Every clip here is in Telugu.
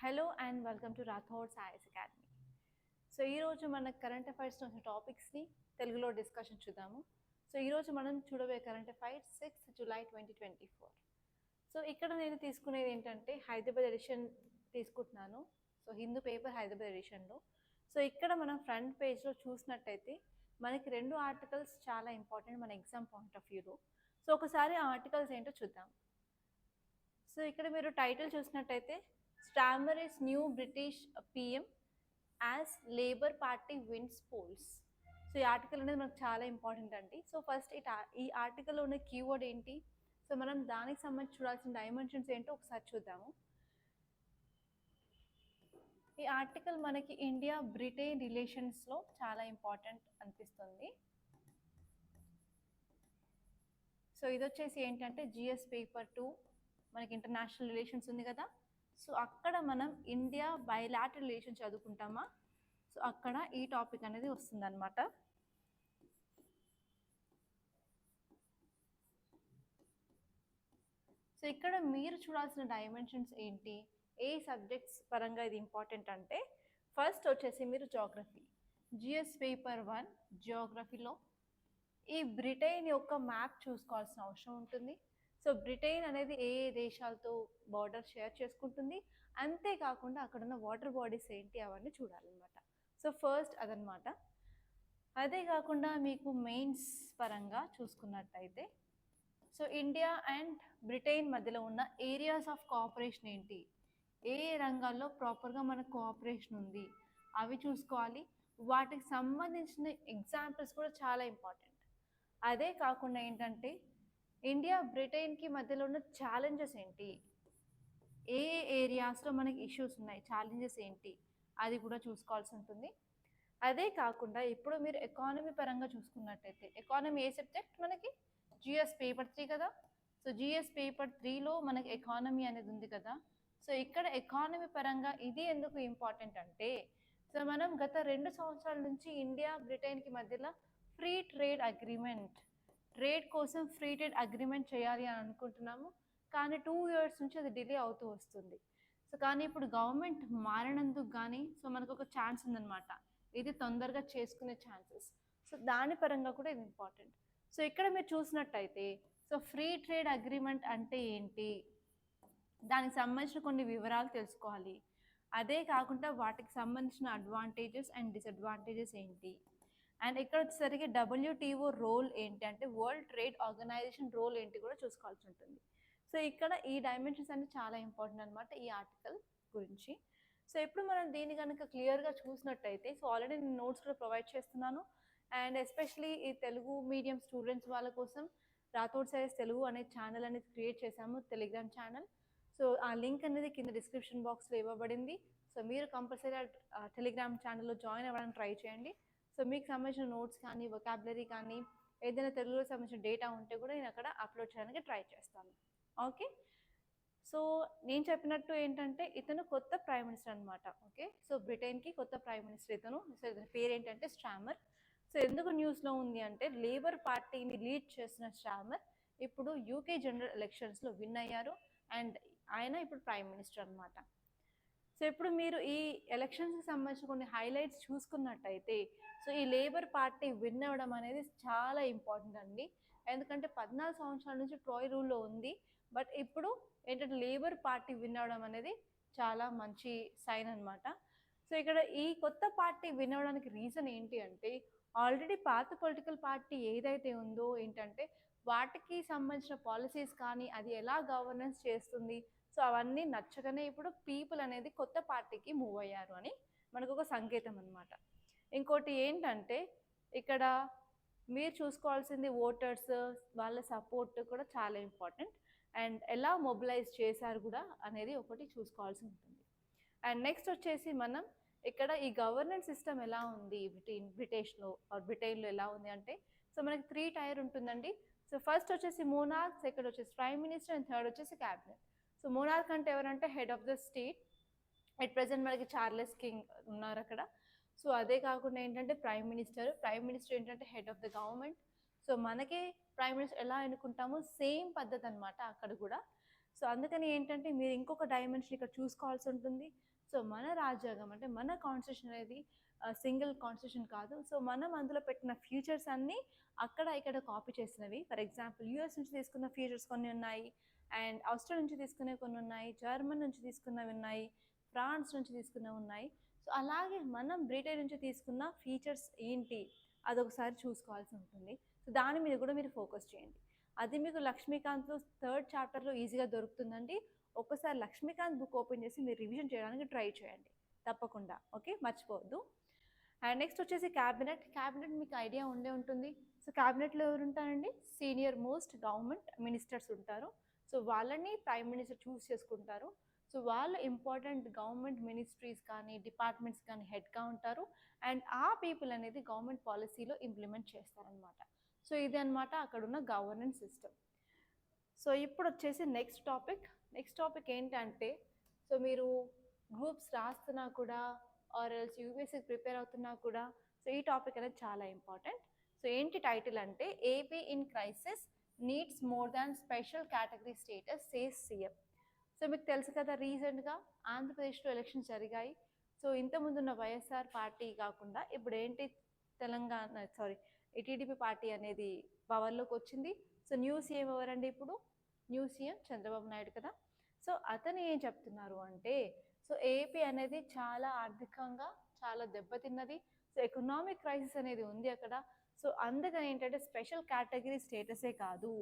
Hello and welcome to Rathod science academy. So ఈరోజు మన కరెంట్ అఫైర్స్లో వచ్చిన టాపిక్స్ని తెలుగులో డిస్కషన్ చూద్దాము. సో ఈరోజు మనం చూడబోయే కరెంట్ అఫైర్స్ 6 జూలై 2024. సో ఇక్కడ నేను తీసుకునేది ఏంటంటే హైదరాబాద్ ఎడిషన్ తీసుకుంటున్నాను. సో హిందూ పేపర్ హైదరాబాద్ ఎడిషన్లో. సో ఇక్కడ మనం ఫ్రంట్ పేజ్లో చూసినట్టయితే మనకి రెండు ఆర్టికల్స్ చాలా ఇంపార్టెంట్ మన ఎగ్జామ్ పాయింట్ ఆఫ్ వ్యూలో. సో ఒకసారి ఆ ఆర్టికల్స్ ఏంటో చూద్దాం. సో ఇక్కడ మీరు టైటిల్ చూసినట్టయితే Starmer is new British PM as Labour party wins polls. So ఈ ఆర్టికల్ అనేది మనకు చాలా ఇంపార్టెంట్ అండి. సో ఫస్ట్ ఈ ఆర్టికల్లో ఉన్న కీవర్డ్ ఏంటి, సో మనం దానికి సంబంధించి చూడాల్సిన డైమెన్షన్స్ ఏంటో ఒకసారి చూద్దాము. ఈ ఆర్టికల్ మనకి ఇండియా బ్రిటన్ రిలేషన్స్లో చాలా ఇంపార్టెంట్ అనిపిస్తుంది. సో ఇది వచ్చేసి ఏంటంటే జిఎస్ పేపర్ 2 మనకి ఇంటర్నేషనల్ రిలేషన్స్ ఉంది కదా. సో అక్కడ మనం ఇండియా బైలాటరల్ రిలేషన్ చదువుకుంటామా, సో అక్కడ ఈ టాపిక్ అనేది వస్తుంది అనమాట. సో ఇక్కడ మీరు చూడాల్సిన డైమెన్షన్స్ ఏంటి, ఏ సబ్జెక్ట్స్ పరంగా ఇది ఇంపార్టెంట్ అంటే ఫస్ట్ వచ్చేసి మీరు జాగ్రఫీ, జిఎస్ పేపర్ 1 జియోగ్రఫీలో ఈ బ్రిటన్ యొక్క మ్యాప్ చూసుకోవాల్సిన అవసరం ఉంటుంది. సో బ్రిటన్ అనేది ఏ దేశాలతో బార్డర్ షేర్ చేసుకుంటుంది, అంతేకాకుండా అక్కడ ఉన్న వాటర్ బాడీస్ ఏంటి అవన్నీ చూడాలన్నమాట. సో ఫస్ట్ అదనమాట. అదే కాకుండా మీకు మెయిన్స్ పరంగా చూసుకున్నట్టయితే సో ఇండియా అండ్ బ్రిటన్ మధ్యలో ఉన్న ఏరియాస్ ఆఫ్ కోఆపరేషన్ ఏంటి, ఏ రంగాల్లో ప్రాపర్గా మనకు కోఆపరేషన్ ఉంది అవి చూసుకోవాలి. వాటికి సంబంధించిన ఎగ్జాంపుల్స్ కూడా చాలా ఇంపార్టెంట్. అదే కాకుండా ఏంటంటే ఇండియా బ్రిటన్కి మధ్యలో ఉన్న ఛాలెంజెస్ ఏంటి, ఏ ఏరియాస్లో మనకి ఇష్యూస్ ఉన్నాయి, ఛాలెంజెస్ ఏంటి అది కూడా చూసుకోవాల్సి ఉంటుంది. అదే కాకుండా ఇప్పుడు మీరు ఎకానమీ పరంగా చూసుకున్నట్టయితే ఎకానమీ ఏ సబ్జెక్ట్ మనకి జిఎస్ పేపర్ 3 కదా. సో జిఎస్ పేపర్ 3లో మనకి ఎకానమీ అనేది ఉంది కదా. సో ఇక్కడ ఎకానమీ పరంగా ఇది ఎందుకు ఇంపార్టెంట్ అంటే సో మనం గత 2 సంవత్సరాల నుంచి ఇండియా బ్రిటన్కి మధ్యలో ఫ్రీ ట్రేడ్ అగ్రిమెంట్, ట్రేడ్ కోసం ఫ్రీ ట్రేడ్ అగ్రిమెంట్ చేయాలి అని అనుకుంటున్నాము, కానీ 2 years నుంచి అది డిలే అవుతూ వస్తుంది. సో కానీ ఇప్పుడు గవర్నమెంట్ మారినందుకు కానీ సో మనకు ఒక ఛాన్స్ ఉందన్నమాట, ఇది తొందరగా చేసుకునే ఛాన్సెస్. సో దాని పరంగా కూడా ఇది ఇంపార్టెంట్. సో ఇక్కడ మీరు చూసినట్టయితే సో ఫ్రీ ట్రేడ్ అగ్రిమెంట్ అంటే ఏంటి, దానికి సంబంధించిన కొన్ని వివరాలు తెలుసుకోవాలి. అదే కాకుండా వాటికి సంబంధించిన అడ్వాంటేజెస్ అండ్ డిసడ్వాంటేజెస్ ఏంటి, అండ్ ఇక్కడ వచ్చేసరికి WTO రోల్ ఏంటి అంటే వరల్డ్ ట్రేడ్ ఆర్గనైజేషన్ రోల్ ఏంటి కూడా చూసుకోవాల్సి ఉంటుంది. సో ఇక్కడ ఈ డైమెన్షన్స్ అన్ని చాలా ఇంపార్టెంట్ అనమాట ఈ ఆర్టికల్ గురించి. సో ఇప్పుడు మనం దీన్ని కనుక క్లియర్గా చూసినట్టయితే సో ఆల్రెడీ నేను నోట్స్ కూడా ప్రొవైడ్ చేస్తున్నాను, అండ్ ఎస్పెషలీ ఈ తెలుగు మీడియం స్టూడెంట్స్ వాళ్ళ కోసం రాథోడ్ సైన్స్ తెలుగు అనే ఛానల్ అనేది క్రియేట్ చేశాము, టెలిగ్రామ్ ఛానల్. సో ఆ లింక్ అనేది కింద డిస్క్రిప్షన్ బాక్స్లో ఇవ్వబడింది. సో మీరు కంపల్సరీ టెలిగ్రామ్ ఛానల్లో జాయిన్ అవ్వడానికి ట్రై చేయండి. సో మీకు సంబంధించిన నోట్స్ కానీ వొకాబులరీ కానీ ఏదైనా తెలుగులో సంబంధించిన డేటా ఉంటే కూడా నేను అక్కడ అప్లోడ్ చేయడానికి ట్రై చేస్తాను. ఓకే, సో నేను చెప్పినట్టు ఏంటంటే ఇతను కొత్త ప్రైమ్ మినిస్టర్ అనమాట. ఓకే, సో బ్రిటన్కి కొత్త ప్రైమ్ మినిస్టర్ ఇతను. సో ఇతని పేరు ఏంటంటే స్టామర్. సో ఎందుకు న్యూస్లో ఉంది అంటే లేబర్ పార్టీని లీడ్ చేసిన స్టామర్ ఇప్పుడు యూకే జనరల్ ఎలక్షన్స్లో విన్ అయ్యారు, అండ్ ఆయన ఇప్పుడు ప్రైమ్ మినిస్టర్ అనమాట. సో ఇప్పుడు మీరు ఈ ఎలక్షన్స్కి సంబంధించిన కొన్ని హైలైట్స్ చూసుకున్నట్టయితే సో ఈ లేబర్ పార్టీ విన్ అవ్వడం అనేది చాలా ఇంపార్టెంట్ అండి. ఎందుకంటే 14 సంవత్సరాల నుంచి ట్రాయ్ రూల్లో ఉంది, బట్ ఇప్పుడు ఏంటంటే లేబర్ పార్టీ విన్ అవ్వడం అనేది చాలా మంచి సైన్ అనమాట. సో ఇక్కడ ఈ కొత్త పార్టీ విన్ అవ్వడానికి రీజన్ ఏంటి అంటే ఆల్రెడీ పాత పొలిటికల్ పార్టీ ఏదైతే ఉందో ఏంటంటే వాటికి సంబంధించిన పాలసీస్ కానీ అది ఎలా గవర్నెన్స్ చేస్తుంది సో అవన్నీ నచ్చగానే ఇప్పుడు పీపుల్ అనేది కొత్త పార్టీకి మూవ్ అయ్యారు అని మనకు ఒక సంకేతం అనమాట. ఇంకోటి ఏంటంటే ఇక్కడ మీరు చూసుకోవాల్సింది ఓటర్స్ వాళ్ళ సపోర్ట్ కూడా చాలా ఇంపార్టెంట్, అండ్ ఎలా మొబిలైజ్ చేశారు కూడా అనేది ఒకటి చూసుకోవాల్సి ఉంటుంది. అండ్ నెక్స్ట్ వచ్చేసి మనం ఇక్కడ ఈ గవర్నెన్స్ సిస్టమ్ ఎలా ఉంది బ్రిటన్లో ఎలా ఉంది అంటే సో మనకి 3 tier ఉంటుందండి. సో ఫస్ట్ వచ్చేసి మోనార్క్, సెకండ్ వచ్చేసి ప్రైమ్ మినిస్టర్, అండ్ థర్డ్ వచ్చేసి క్యాబినెట్. సో మోనార్క్ అంటే ఎవరంటే head of the state. At present మనకి చార్లెస్ కింగ్ ఉన్నారు అక్కడ. సో అదే కాకుండా ఏంటంటే ప్రైమ్ మినిస్టర్ ఏంటంటే head of the government. So మనకి ప్రైమ్ మినిస్టర్ ఎలా ఎన్నుకుంటామో సేమ్ పద్ధతి అనమాట అక్కడ కూడా. సో అందుకని ఏంటంటే మీరు ఇంకొక డైమెన్షన్ ఇక్కడ చూసుకోవాల్సి ఉంటుంది. సో మన రాజ్యాంగం అంటే మన కాన్స్టిట్యూషన్ అనేది సింగిల్ కాన్స్టిట్యూషన్ కాదు. సో మనం అందులో పెట్టిన ఫీచర్స్ అన్నీ అక్కడ ఇక్కడ కాపీ చేసినవి. ఫర్ ఎగ్జాంపుల్ యూఎస్ నుంచి తీసుకున్న ఫీచర్స్ కొన్ని ఉన్నాయి, అండ్ ఆస్ట్రేలియా నుంచి తీసుకునే కొన్ని ఉన్నాయి, జర్మన్ నుంచి తీసుకున్నవి ఉన్నాయి, ఫ్రాన్స్ నుంచి తీసుకున్నవి ఉన్నాయి. సో అలాగే మనం బ్రిటన్ నుంచి తీసుకున్న ఫీచర్స్ ఏంటి అదొకసారి చూసుకోవాల్సి ఉంటుంది. సో దాని మీద కూడా మీరు ఫోకస్ చేయండి. అది మీకు లక్ష్మీకాంత్లో 3rd చాప్టర్లో ఈజీగా దొరుకుతుందండి. ఒక్కసారి లక్ష్మీకాంత్ బుక్ ఓపెన్ చేసి మీరు రివిజన్ చేయడానికి ట్రై చేయండి తప్పకుండా. ఓకే, మర్చిపోవద్దు. అండ్ నెక్స్ట్ వచ్చేసి క్యాబినెట్. క్యాబినెట్ మీకు ఐడియా ఉండే ఉంటుంది. సో క్యాబినెట్లో ఎవరు ఉంటారండి? సీనియర్ మోస్ట్ గవర్నమెంట్ మినిస్టర్స్ ఉంటారు. సో వాళ్ళని ప్రైమ్ మినిస్టర్ చూస్ చేసుకుంటారు. సో వాళ్ళు ఇంపార్టెంట్ గవర్నమెంట్ మినిస్ట్రీస్ కానీ డిపార్ట్మెంట్స్ కానీ హెడ్గా ఉంటారు. అండ్ ఆ పీపుల్ అనేది గవర్నమెంట్ పాలసీలో ఇంప్లిమెంట్ చేస్తారనమాట. సో ఇది అనమాట అక్కడ ఉన్న గవర్నెన్స్ సిస్టమ్. సో ఇప్పుడు వచ్చేసి నెక్స్ట్ టాపిక్ ఏంటంటే, సో మీరు గ్రూప్స్ రాస్తున్నా కూడా ఆర్ ఎల్స్ యూపీఎస్సీకి ప్రిపేర్ అవుతున్నా కూడా సో ఈ టాపిక్ అనేది చాలా ఇంపార్టెంట్. సో ఏంటి టైటిల్ అంటే, AP in crisis needs more than special category status says CM. So మీకు తెలుసు కదా, రీసెంట్గా ఆంధ్రప్రదేశ్లో ఎలక్షన్స్ జరిగాయి. సో ఇంతకుముందున్న వైఎస్ఆర్ పార్టీ కాకుండా ఇప్పుడు ఏంటి టీడీపీ పార్టీ అనేది పవర్లోకి వచ్చింది. సో న్యూ సీఎం ఎవరండి? ఇప్పుడు న్యూ సీఎం చంద్రబాబు నాయుడు కదా. సో అతను ఏం చెప్తున్నారు అంటే, సో ఏపీ అనేది చాలా ఆర్థికంగా చాలా దెబ్బతిన్నది. సో ఎకనామిక్ క్రైసిస్ అనేది ఉంది అక్కడ. సో అందుకని ఏంటంటే స్పెషల్ కేటగిరీ స్టేటసే కాదు,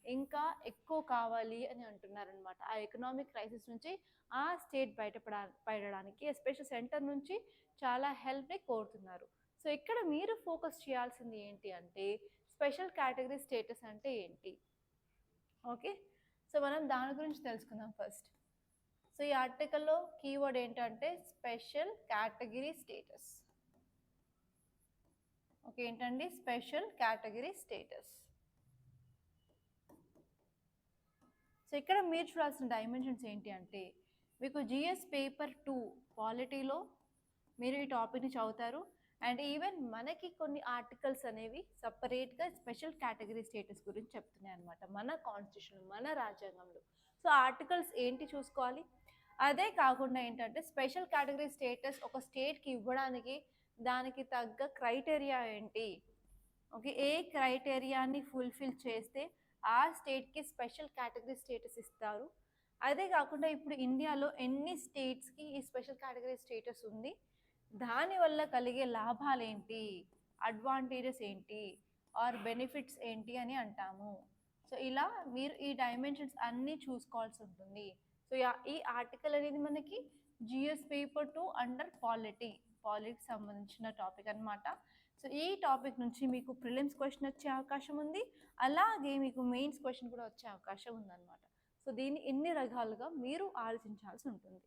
ఇంకా ఎక్కువ కావాలి అని అంటున్నారనమాట. ఆ ఎకనామిక్ క్రైసిస్ నుంచి ఆ స్టేట్ బయటపడడానికి ఎస్పెషల్ సెంటర్ నుంచి చాలా హెల్ప్ని కోరుతున్నారు. సో ఇక్కడ మీరు ఫోకస్ చేయాల్సింది ఏంటి అంటే, స్పెషల్ కేటగిరీ స్టేటస్ అంటే ఏంటి. ఓకే, సో మనం దాని గురించి తెలుసుకుందాం ఫస్ట్. సో ఈ ఆర్టికల్లో కీవర్డ్ ఏంటంటే స్పెషల్ కేటగిరీ స్టేటస్. ఓకే, ఏంటండి స్పెషల్ కేటగిరీ స్టేటస్. సో ఇక్కడ మీరు చూడాల్సిన డైమెన్షన్స్ ఏంటి అంటే, మీకు జిఎస్ పేపర్ 2 పాలిటీలో మీరు ఈ టాపిక్ని చదువుతారు. అండ్ ఈవెన్ మనకి కొన్ని ఆర్టికల్స్ అనేవి సపరేట్గా స్పెషల్ కేటగిరీ స్టేటస్ గురించి చెప్తున్నాయి అనమాట, మన కాన్స్టిట్యూషన్ మన రాజ్యాంగంలో. సో ఆర్టికల్స్ ఏంటి చూసుకోవాలి. అదే కాకుండా ఏంటంటే స్పెషల్ కేటగిరీ స్టేటస్ ఒక స్టేట్కి ఇవ్వడానికి దానికి తగ్గ క్రైటీరియా ఏంటి. ఓకే, ఏ క్రైటీరియాని ఫుల్ఫిల్ చేస్తే ఆ స్టేట్కి స్పెషల్ కేటగిరీ స్టేటస్ ఇస్తారు. అదే కాకుండా ఇప్పుడు ఇండియాలో ఎన్ని స్టేట్స్కి ఈ స్పెషల్ కేటగిరీ స్టేటస్ ఉంది, దానివల్ల కలిగే లాభాలు ఏంటి, అడ్వాంటేజెస్ ఏంటి, ఆర్ బెనిఫిట్స్ ఏంటి అని అంటాము. సో ఇలా మీరు ఈ డైమెన్షన్స్ అన్నీ చూసుకోవాల్సి ఉంటుంది. సో ఈ ఆర్టికల్ అనేది మనకి జిఎస్ పేపర్ 2 అండర్ పాలిటీకి సంబంధించిన టాపిక్ అనమాట. సో ఈ టాపిక్ నుంచి మీకు ప్రిలిమ్స్ క్వశ్చన్ వచ్చే అవకాశం ఉంది, అలాగే మీకు మెయిన్స్ క్వశ్చన్ కూడా వచ్చే అవకాశం ఉందన్నమాట. సో దీన్ని ఎన్ని రకాలుగా మీరు ఆలోచించాల్సి ఉంటుంది.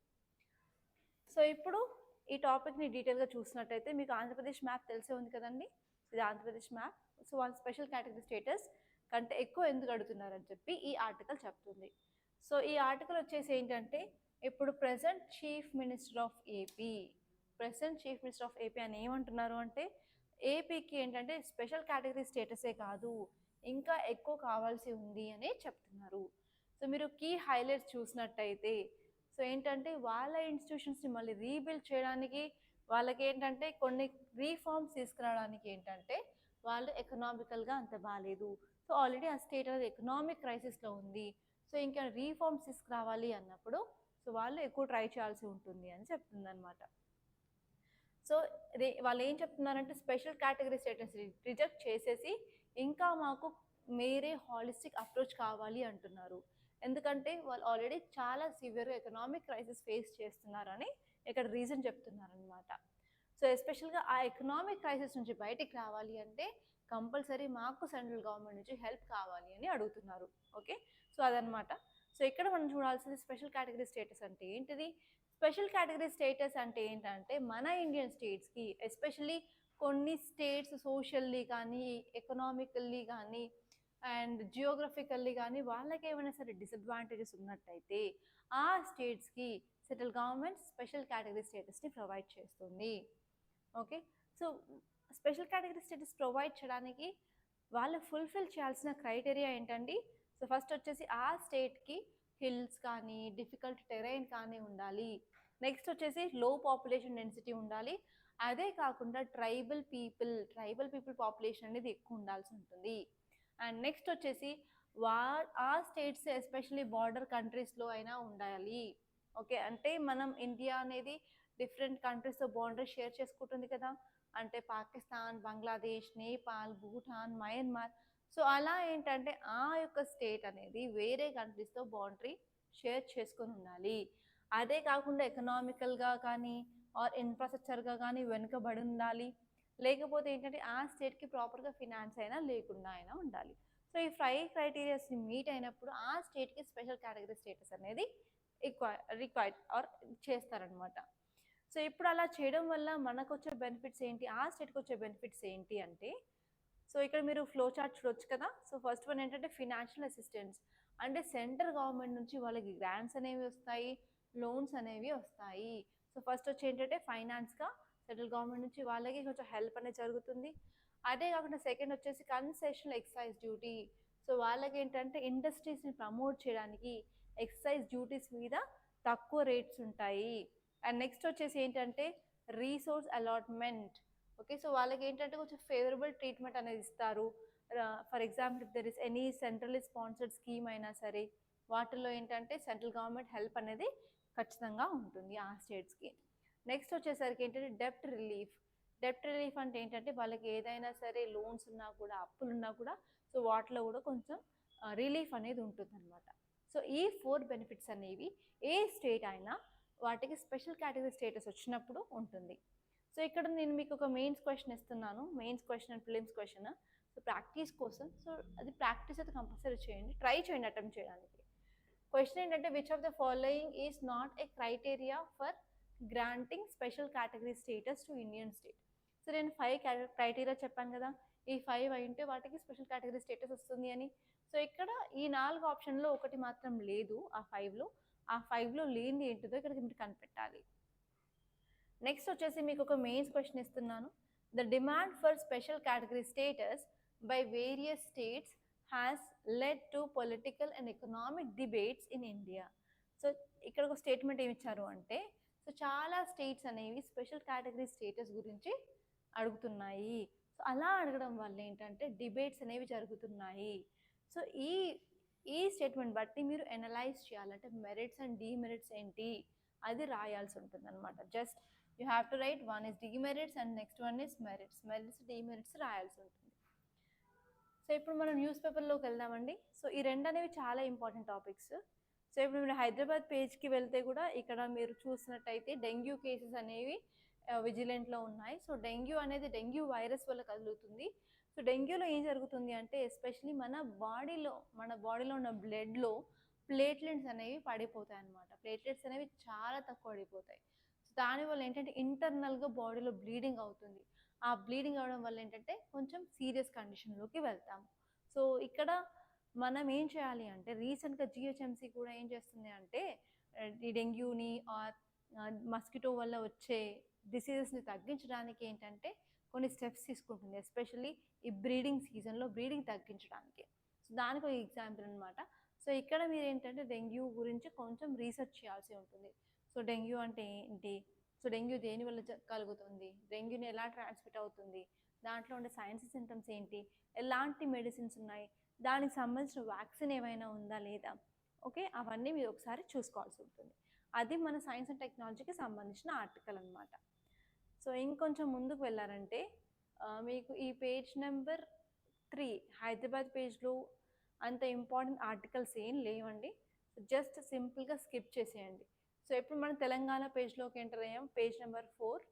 సో ఇప్పుడు ఈ టాపిక్ని డీటెయిల్గా చూసినట్టయితే మీకు ఆంధ్రప్రదేశ్ మ్యాప్ తెలిసే ఉంది కదండి. ఇది ఆంధ్రప్రదేశ్ మ్యాప్. సో వాళ్ళ స్పెషల్ కేటగిరీ స్టేటస్ కంటే ఎక్కువ ఎందుకు అడుగుతున్నారని చెప్పి ఈ ఆర్టికల్ చెప్తుంది. సో ఈ ఆర్టికల్ వచ్చేసి ఏంటంటే, ఇప్పుడు present chief minister of AP అని ఏమంటున్నారు అంటే, ఏపీకి ఏంటంటే స్పెషల్ కేటగిరీ స్టేటసే కాదు ఇంకా ఎక్కువ కావాల్సి ఉంది అని చెప్తున్నారు. సో మీరు కీ హైలైట్స్ చూసినట్టయితే, సో ఏంటంటే వాళ్ళ ఇన్స్టిట్యూషన్స్ని మళ్ళీ రీబిల్డ్ చేయడానికి, వాళ్ళకి ఏంటంటే కొన్ని రీఫార్మ్స్ తీసుకురావడానికి ఏంటంటే వాళ్ళు ఎకనామికల్గా అంత బాగాలేదు. సో ఆల్రెడీ ఆ స్టేట్ అనేది ఎకనామిక్ క్రైసిస్లో ఉంది. సో ఇంకా రీఫార్మ్స్ తీసుకురావాలి అన్నప్పుడు సో వాళ్ళు ఎక్కువ ట్రై చేయాల్సి ఉంటుంది అని చెప్తుంది అనమాట. సో వాళ్ళు ఏం చెప్తున్నారంటే స్పెషల్ కేటగిరీ స్టేటస్ రిజెక్ట్ చేసేసి ఇంకా మాకు వేరే హాలిస్టిక్ అప్రోచ్ కావాలి అంటున్నారు. ఎందుకంటే వాళ్ళు ఆల్రెడీ చాలా సివియర్గా ఎకనామిక్ క్రైసిస్ ఫేస్ చేస్తున్నారని ఇక్కడ రీజన్ చెప్తున్నారనమాట. సో ఎస్పెషల్గా ఆ ఎకనామిక్ క్రైసిస్ నుంచి బయటికి రావాలి అంటే కంపల్సరీ మాకు సెంట్రల్ గవర్నమెంట్ నుంచి హెల్ప్ కావాలి అని అడుగుతున్నారు. ఓకే, సో అదనమాట. సో ఇక్కడ మనం చూడాల్సింది స్పెషల్ కేటగిరీ స్టేటస్ అంటే ఏంటిది. స్పెషల్ కేటగిరీ స్టేటస్ అంటే ఏంటంటే మన ఇండియన్ స్టేట్స్కి ఎస్పెషల్లీ కొన్ని స్టేట్స్ సోషల్లీ కానీ ఎకనామికల్లీ కానీ అండ్ జియోగ్రఫికల్లీ కానీ వాళ్ళకి ఏమైనా సరే డిసడ్వాంటేజెస్ ఉన్నట్టయితే ఆ స్టేట్స్కి సెంట్రల్ గవర్నమెంట్ స్పెషల్ కేటగిరీ స్టేటస్ని ప్రొవైడ్ చేస్తుంది. Okay, so special category status provide చేయడానికి వాళ్ళు ఫుల్ఫిల్ చేయాల్సిన క్రైటీరియా ఏంటండి. సో ఫస్ట్ వచ్చేసి ఆ స్టేట్కి హిల్స్ కానీ డిఫికల్ట్ టెరైన్ కానీ ఉండాలి. నెక్స్ట్ వచ్చేసి లో పాపులేషన్ డెన్సిటీ ఉండాలి. అదే కాకుండా ట్రైబల్ పీపుల్ పాపులేషన్ అనేది ఎక్కువ ఉండాల్సి ఉంటుంది. అండ్ నెక్స్ట్ వచ్చేసి వా ఆ స్టేట్స్ ఎస్పెషల్లీ బార్డర్ కంట్రీస్లో అయినా ఉండాలి. ఓకే, అంటే మనం ఇండియా అనేది డిఫరెంట్ కంట్రీస్తో బౌండరీ షేర్ చేసుకుంటుంది కదా, అంటే పాకిస్తాన్, బంగ్లాదేశ్, నేపాల్, భూటాన్, మయన్మార్. సో అలా ఏంటంటే ఆ యొక్క స్టేట్ అనేది వేరే కంట్రీస్తో బౌండరీ షేర్ చేసుకొని ఉండాలి. అదే కాకుండా ఎకనామికల్గా కానీ ఆర్ ఇన్ఫ్రాస్ట్రక్చర్గా కానీ వెనుకబడి ఉండాలి. లేకపోతే ఏంటంటే ఆ స్టేట్కి ప్రాపర్గా ఫినాన్స్ అయినా లేకుండా అయినా ఉండాలి. సో ఈ 5 క్రైటీరియాస్ని మీట్ అయినప్పుడు ఆ స్టేట్కి స్పెషల్ కేటగిరీ స్టేటస్ అనేది రిక్వైర్డ్ ఆర్ చేస్తారనమాట. సో ఇప్పుడు అలా చేయడం వల్ల మనకు వచ్చే బెనిఫిట్స్ ఏంటి, ఆ స్టేట్కి వచ్చే బెనిఫిట్స్ ఏంటి అంటే, సో ఇక్కడ మీరు ఫ్లో చార్ట్ చూడొచ్చు కదా. సో ఫస్ట్ వన్ ఏంటంటే ఫినాన్షియల్ అసిస్టెన్స్, అంటే సెంట్రల్ గవర్నమెంట్ నుంచి వాళ్ళకి గ్రాంట్స్ అనేవి వస్తాయి, లోన్స్ అనేవి వస్తాయి. సో ఫస్ట్ వచ్చి ఏంటంటే ఫైనాన్స్గా సెంట్రల్ గవర్నమెంట్ నుంచి వాళ్ళకి కొంచెం హెల్ప్ అనేది జరుగుతుంది. అదే కాకుండా సెకండ్ వచ్చేసి కన్సెషనల్ ఎక్సైజ్ డ్యూటీ. సో వాళ్ళకి ఏంటంటే ఇండస్ట్రీస్ని ప్రమోట్ చేయడానికి ఎక్సైజ్ డ్యూటీస్ మీద తక్కువ రేట్స్ ఉంటాయి. అండ్ నెక్స్ట్ వచ్చేసి ఏంటంటే రీసోర్స్ అలాట్మెంట్. ఓకే, సో వాళ్ళకి ఏంటంటే కొంచెం ఫేవరబుల్ ట్రీట్మెంట్ అనేది ఇస్తారు. For example if there is any centrally sponsored scheme అయినా సరే వాటిల్లో ఏంటంటే సెంట్రల్ గవర్నమెంట్ హెల్ప్ అనేది ఖచ్చితంగా ఉంటుంది ఆ స్టేట్స్కి. నెక్స్ట్ వచ్చేసరికి ఏంటంటే డెప్ట్ రిలీఫ్ అంటే ఏంటంటే వాళ్ళకి ఏదైనా సరే లోన్స్ ఉన్నా కూడా అప్పులు ఉన్నా కూడా సో వాటిలో కూడా కొంచెం రిలీఫ్ అనేది ఉంటుంది అనమాట. సో ఈ 4 బెనిఫిట్స్ అనేవి ఏ స్టేట్ అయినా వాటికి స్పెషల్ కేటగిరీ స్టేటస్ వచ్చినప్పుడు ఉంటుంది. సో ఇక్కడ నేను మీకు ఒక మెయిన్స్ క్వశ్చన్ ఇస్తున్నాను, mains question and prelims question. So practice కోసం, సో అది ప్రాక్టీస్ అయితే కంపల్సరీ చేయండి, ట్రై చేయండి అటెంప్ట్ చేయడానికి. క్వశ్చన్ ఏంటంటే which of the following is not a criteria for granting special category status to Indian state. So నేను 5 క్రైటీరియా చెప్పాను కదా, ఈ 5 అయింటే వాటికి స్పెషల్ కేటగిరీ స్టేటస్ వస్తుంది అని. సో ఇక్కడ ఈ 4 ఆప్షన్లో ఒకటి మాత్రం లేదు ఆ 5లో. ఆ 5లో లేనిది ఏంటిదో ఇక్కడ మీరు కనిపెట్టాలి. నెక్స్ట్ వచ్చేసి మీకు ఒక మెయిన్స్ క్వశ్చన్ ఇస్తున్నాను. The demand for special category status by various states has led to political and economic debates in India. So ఇక్కడ ఒక స్టేట్మెంట్ ఏమి ఇచ్చారు అంటే, సో చాలా స్టేట్స్ అనేవి స్పెషల్ కేటగిరీ స్టేటస్ గురించి అడుగుతున్నాయి. సో అలా అడగడం వల్ల ఏంటంటే డిబేట్స్ అనేవి జరుగుతున్నాయి. సో ఈ స్టేట్మెంట్ బట్టి మీరు అనలైజ్ చేయాలంటే మెరిట్స్ అండ్ డిమెరిట్స్ ఏంటి అది రాయాల్సి ఉంటుంది అనమాట. Just you have to right one is demerits and next one is merits demerits రాయాల్సి ఉంటుంది. సో ఇప్పుడు మనం న్యూస్ పేపర్లోకి వెళ్దామండి. సో ఈ రెండు అనేవి చాలా ఇంపార్టెంట్ టాపిక్స్. సో ఇప్పుడు మీరు హైదరాబాద్ పేజ్కి వెళ్తే కూడా ఇక్కడ మీరు చూసినట్టయితే డెంగ్యూ కేసెస్ అనేవి విజిలెంట్లో ఉన్నాయి. సో డెంగ్యూ అనేది డెంగ్యూ వైరస్ వల్ల కలుగుతుంది. సో డెంగ్యూలో ఏం జరుగుతుంది అంటే ఎస్పెషలీ మన బాడీలో ఉన్న బ్లడ్లో ప్లేట్లెట్స్ అనేవి పడిపోతాయి అన్నమాట. ప్లేట్లెట్స్ అనేవి చాలా తక్కువ పడిపోతాయి. సో దానివల్ల ఏంటంటే ఇంటర్నల్గా బాడీలో బ్లీడింగ్ అవుతుంది. ఆ బ్లీడింగ్ అవడం వల్ల ఏంటంటే కొంచెం సీరియస్ కండిషన్లోకి వెళ్తాము. సో ఇక్కడ మనం ఏం చేయాలి అంటే రీసెంట్గా జిహెచ్ఎంసీ కూడా ఏం చేస్తుంది అంటే ఈ డెంగ్యూని ఆర్ మస్కిటో వల్ల వచ్చే డిసీజెస్ని తగ్గించడానికి ఏంటంటే కొన్ని స్టెప్స్ తీసుకుంటుంది, ఎస్పెషల్లీ ఈ బ్రీడింగ్ సీజన్లో బ్రీడింగ్ తగ్గించడానికి. సో దానికి ఒక ఎగ్జాంపుల్ అనమాట. సో ఇక్కడ మీరు ఏంటంటే డెంగ్యూ గురించి కొంచెం రీసెర్చ్ చేయాల్సి ఉంటుంది. సో డెంగ్యూ అంటే ఏంటి, సో డెంగ్యూ దేని వల్ల కలుగుతుంది, డెంగ్యూని ఎలా ట్రాన్స్మిట్ అవుతుంది, దాంట్లో ఉండే సైన్స్ సింటమ్స్ ఏంటి, ఎలాంటి మెడిసిన్స్ ఉన్నాయి, దానికి సంబంధించిన వ్యాక్సిన్ ఏమైనా ఉందా లేదా, ఓకే అవన్నీ మీరు ఒకసారి చూసుకోవాల్సి ఉంటుంది. అది మన సైన్స్ అండ్ టెక్నాలజీకి సంబంధించిన ఆర్టికల్ అనమాట. సో ఇంకొంచెం ముందుకు వెళ్ళారంటే మీకు ఈ పేజ్ నెంబర్ 3 హైదరాబాద్ పేజ్లో అంత ఇంపార్టెంట్ ఆర్టికల్స్ ఏం లేవండి. జస్ట్ సింపుల్గా స్కిప్ చేసేయండి. సో ఇప్పుడు మనం తెలంగాణ పేజ్లోకి ఎంటర్ అయ్యాం, పేజ్ నెంబర్ 4.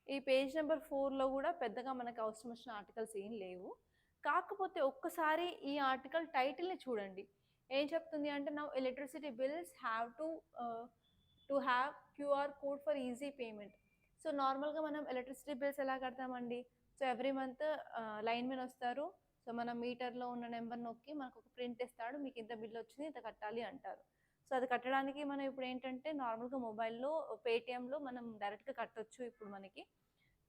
ఈ పేజ్ నెంబర్ 4లో కూడా పెద్దగా మనకు అవసరం వచ్చిన ఆర్టికల్స్ ఏం లేవు. కాకపోతే ఒక్కసారి ఈ ఆర్టికల్ టైటిల్ని చూడండి. ఏం చెప్తుంది అంటే now electricity bills have to have QR code for easy payment. So నార్మల్గా మనం ఎలక్ట్రిసిటీ బిల్స్ ఎలా కడతామండి, so every month line men వస్తారు. సో మన మీటర్లో ఉన్న నెంబర్ నొక్కి మనకు ఒక ప్రింట్ ఇస్తాడు, మీకు ఇంత బిల్ వచ్చింది ఇంత కట్టాలి అంటారు. సో అది కట్టడానికి మనం ఇప్పుడు ఏంటంటే నార్మల్గా మొబైల్లో పేటిఎంలో మనం డైరెక్ట్గా కట్టొచ్చు ఇప్పుడు మనకి.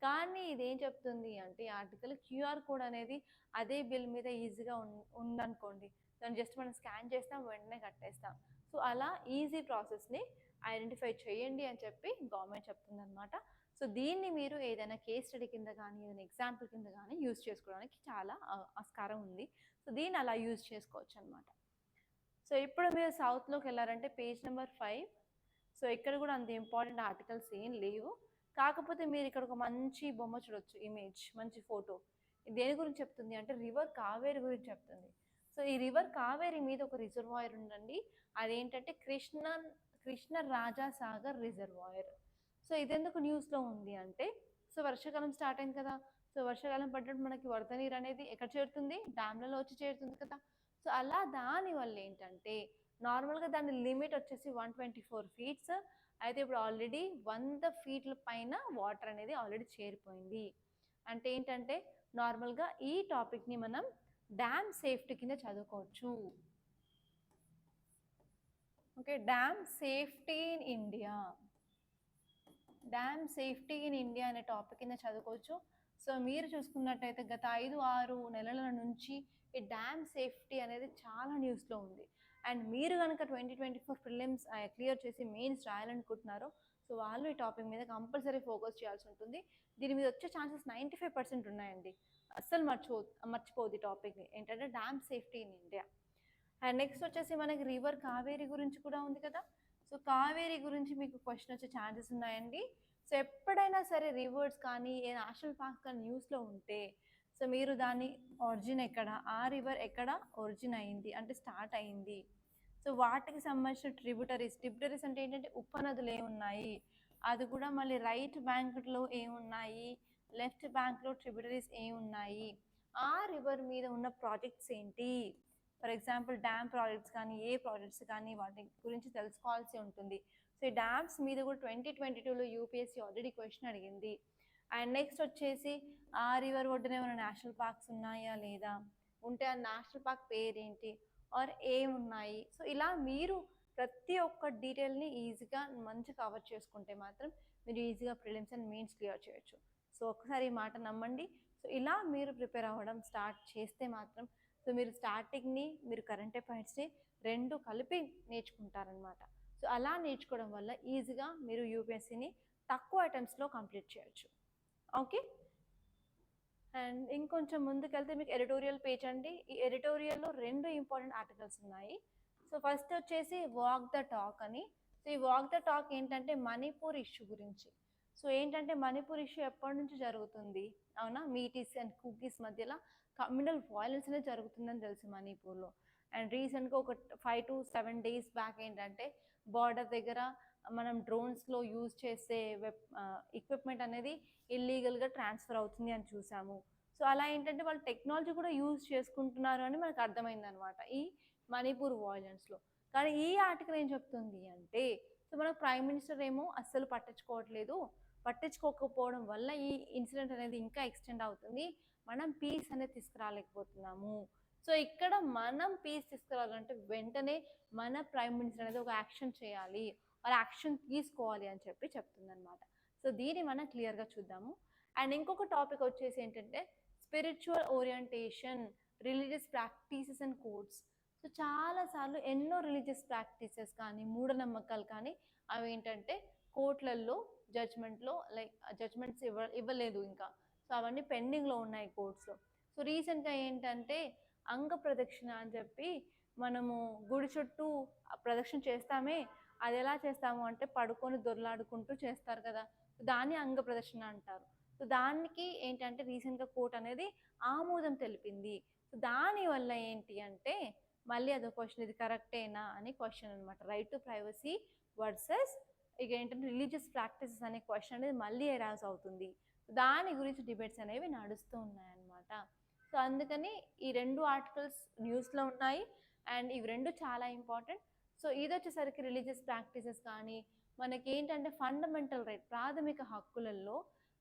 కానీ ఇదేం చెప్తుంది అంటే ఆర్టికల్ క్యూఆర్ కోడ్ అనేది అదే బిల్ మీద ఈజీగా ఉందనుకోండి, సో దాన్ని జస్ట్ మనం స్కాన్ చేస్తాం, వెంటనే కట్టేస్తాం. సో అలా ఈజీ ప్రాసెస్ని ఐడెంటిఫై చేయండి అని చెప్పి గవర్నమెంట్ చెప్తుంది అనమాట. సో దీన్ని మీరు ఏదైనా కేస్ స్టడీ కింద కానీ ఏదైనా ఎగ్జాంపుల్ కింద కానీ యూజ్ చేసుకోవడానికి చాలా ఆస్కారం ఉంది. సో దీన్ని అలా యూజ్ చేసుకోవచ్చు అనమాట. సో ఇప్పుడు మీరు సౌత్లోకి వెళ్ళారంటే పేజ్ నెంబర్ 5. సో ఇక్కడ కూడా అంత ఇంపార్టెంట్ ఆర్టికల్స్ ఏం లేవు. కాకపోతే మీరు ఇక్కడ ఒక మంచి బొమ్మ చూడొచ్చు, ఇమేజ్, మంచి ఫోటో. దేని గురించి చెప్తుంది అంటే రివర్ కావేరి గురించి చెప్తుంది. సో ఈ రివర్ కావేరి మీద ఒక రిజర్వాయర్ ఉందండి. అదేంటంటే కృష్ణ రాజా సాగర్ రిజర్వాయర్. సో ఇదెందుకు న్యూస్లో ఉంది అంటే, సో వర్షాకాలం స్టార్ట్ అయింది కదా. సో వర్షాకాలం పడ్డప్పుడు మనకి వరద నీరు అనేది ఎక్కడ చేరుతుంది, డ్యామ్లలో వచ్చి చేరుతుంది కదా. సో అలా దానివల్ల ఏంటంటే నార్మల్గా దాని లిమిట్ వచ్చేసి 124 ఫీట్స్. అయితే ఇప్పుడు ఆల్రెడీ 100 ఫీట్ల పైన వాటర్ అనేది ఆల్రెడీ చేరిపోయింది. అంటే ఏంటంటే నార్మల్గా ఈ టాపిక్ని మనం డ్యామ్ సేఫ్టీ కింద చదువుకోవచ్చు. Okay, dam safety in India, dam safety in India అనే టాపిక్ కింద చదువుకోవచ్చు. సో మీరు చూసుకున్నట్టయితే గత 5-6 నెలల నుంచి ఈ డ్యామ్ సేఫ్టీ అనేది చాలా న్యూస్లో ఉంది. అండ్ మీరు కనుక 2024 ప్రిలిమ్స్ క్లియర్ చేసి మెయిన్స్ రాయాలనుకుంటున్నారో సో వాళ్ళు ఈ టాపిక్ మీద కంపల్సరీ ఫోకస్ చేయాల్సి ఉంటుంది. దీని మీద వచ్చే ఛాన్సెస్ 95% ఉన్నాయండి. అస్సలు మర్చిపోదు ఈ టాపిక్ని, ఏంటంటే dam safety in India. And next వచ్చేసి మనకి రివర్ కావేరి గురించి కూడా ఉంది కదా. సో కావేరి గురించి మీకు క్వశ్చన్ వచ్చే ఛాన్సెస్ ఉన్నాయండి. సో ఎప్పుడైనా సరే రివర్స్ కానీ ఏ నేషనల్ పార్క్ కానీ న్యూస్లో ఉంటే సో మీరు దాని ఒరిజిన్ ఎక్కడ, ఆ రివర్ ఎక్కడ ఒరిజిన్ అయింది అంటే స్టార్ట్ అయింది, సో వాటికి సంబంధించిన ట్రిబ్యూటరీస్ అంటే ఏంటంటే ఉపనదులు ఏమున్నాయి, అది కూడా మళ్ళీ రైట్ బ్యాంక్లో ఏమున్నాయి, లెఫ్ట్ బ్యాంక్లో ట్రిబ్యూటరీస్ ఏమున్నాయి, ఆ రివర్ మీద ఉన్న ప్రాజెక్ట్స్ ఏంటి, ఫర్ ఎగ్జాంపుల్ డ్యామ్ ప్రాజెక్ట్స్ కానీ ఏ ప్రాజెక్ట్స్ కానీ వాటి గురించి తెలుసుకోవాల్సి ఉంటుంది. సో ఈ డ్యామ్స్ మీద కూడా 2022లో యూపీఎస్సీ ఆల్రెడీ క్వశ్చన్ అడిగింది. అండ్ నెక్స్ట్ వచ్చేసి ఆ రివర్ ఒడ్డున ఏమైనా నేషనల్ పార్క్స్ ఉన్నాయా లేదా, ఉంటే ఆ నేషనల్ పార్క్ పేరేంటి ఆర్ ఏమున్నాయి. సో ఇలా మీరు ప్రతి ఒక్క డీటెయిల్ని ఈజీగా మంచి కవర్ చేసుకుంటే మాత్రం మీరు ఈజీగా ప్రిలిమ్స్ అండ్ మెయిన్స్ క్లియర్ చేయొచ్చు. సో ఒకసారి ఈ మాట నమ్మండి. సో ఇలా మీరు ప్రిపేర్ అవ్వడం స్టార్ట్ చేస్తే మాత్రం సో మీరు స్టార్టింగ్ని మీరు కరెంట్ అఫైర్స్ని రెండు కలిపి నేర్చుకుంటారనమాట. సో అలా నేర్చుకోవడం వల్ల ఈజీగా మీరు యూపీఎస్సీని తక్కువ అటెంప్ట్స్లో కంప్లీట్ చేయొచ్చు. ఓకే, అండ్ ఇంకొంచెం ముందుకెళ్తే మీకు ఎడిటోరియల్ పేజ్ అండి. ఈ ఎడిటోరియల్లో 2 ఇంపార్టెంట్ ఆర్టికల్స్ ఉన్నాయి. సో ఫస్ట్ వచ్చేసి వాక్ ద టాక్ అని. సో ఈ వాక్ ద టాక్ ఏంటంటే మణిపూర్ ఇష్యూ గురించి. సో ఏంటంటే మణిపూర్ ఇష్యూ ఎప్పటి నుంచి జరుగుతుంది, అవునా, మీటీస్ అండ్ కుకీస్ మధ్యలో కమ్యూనల్ వైలెన్స్ అనేది జరుగుతుందని తెలుసు మణిపూర్లో. అండ్ రీసెంట్గా ఒక 5 to 7 days బ్యాక్ ఏంటంటే బార్డర్ దగ్గర మనం డ్రోన్స్లో యూజ్ చేసే ఎక్విప్మెంట్ అనేది ఇల్లీగల్గా ట్రాన్స్ఫర్ అవుతుంది అని చూసాము. సో అలా ఏంటంటే వాళ్ళు టెక్నాలజీ కూడా యూజ్ చేసుకుంటున్నారు అని మనకు అర్థమైంది అనమాట ఈ మణిపూర్ వాయిలెన్స్లో. కానీ ఈ ఆర్టికల్ ఏం చెప్తుంది అంటే సో మన ప్రైమ్ మినిస్టర్ ఏమో అస్సలు పట్టించుకోకపోవడం వల్ల ఈ ఇన్సిడెంట్ అనేది ఇంకా ఎక్స్టెండ్ అవుతుంది, మనం పీస్ అనేది తీసుకురాలేకపోతున్నాము. సో ఇక్కడ మనం పీస్ తీసుకురావాలంటే వెంటనే మన ప్రైమ్ మినిస్టర్ అనేది ఒక యాక్షన్ చేయాలి, వాళ్ళ యాక్షన్ తీసుకోవాలి అని చెప్పి చెప్తుందనమాట. సో దీన్ని మనం క్లియర్గా చూద్దాము. అండ్ ఇంకొక టాపిక్ వచ్చేసి ఏంటంటే spiritual orientation, religious practices and codes. So చాలాసార్లు ఎన్నో రిలీజియస్ ప్రాక్టీసెస్ కానీ మూఢనమ్మకాలు కానీ అవి ఏంటంటే కోర్టులలో జడ్జ్మెంట్లో జడ్జ్మెంట్స్ ఇవ్వలేదు ఇంకా. సో అవన్నీ పెండింగ్లో ఉన్నాయి కోర్ట్స్లో. సో రీసెంట్గా ఏంటంటే అంగ ప్రదక్షిణ అని చెప్పి మనము గుడి చుట్టూ ప్రదక్షిణ చేస్తామే, అది ఎలా చేస్తాము అంటే పడుకొని దొర్లాడుకుంటూ చేస్తారు కదా, దాన్ని అంగ ప్రదర్శన అంటారు. సో దానికి ఏంటంటే రీసెంట్గా కోర్ట్ అనేది ఆమోదం తెలిపింది. సో దానివల్ల ఏంటి అంటే మళ్ళీ అదో క్వశ్చన్, ఇది కరెక్టేనా అని క్వశ్చన్ అనమాట. రైట్ టు ప్రైవసీ వర్సెస్ ఇక ఏంటంటే రిలీజియస్ ప్రాక్టీసెస్ అనే క్వశ్చన్ అనేది మళ్ళీ ఎరాజ్ అవుతుంది. దాని గురించి డిబేట్స్ అనేవి నడుస్తూ ఉన్నాయన్నమాట. సో అందుకని ఈ 2 ఆర్టికల్స్ న్యూస్లో ఉన్నాయి అండ్ ఇవి 2 చాలా ఇంపార్టెంట్. సో ఇది వచ్చేసరికి రిలీజియస్ ప్రాక్టీసెస్ కానీ మనకి ఏంటంటే ఫండమెంటల్ రైట్, ప్రాథమిక హక్కులలో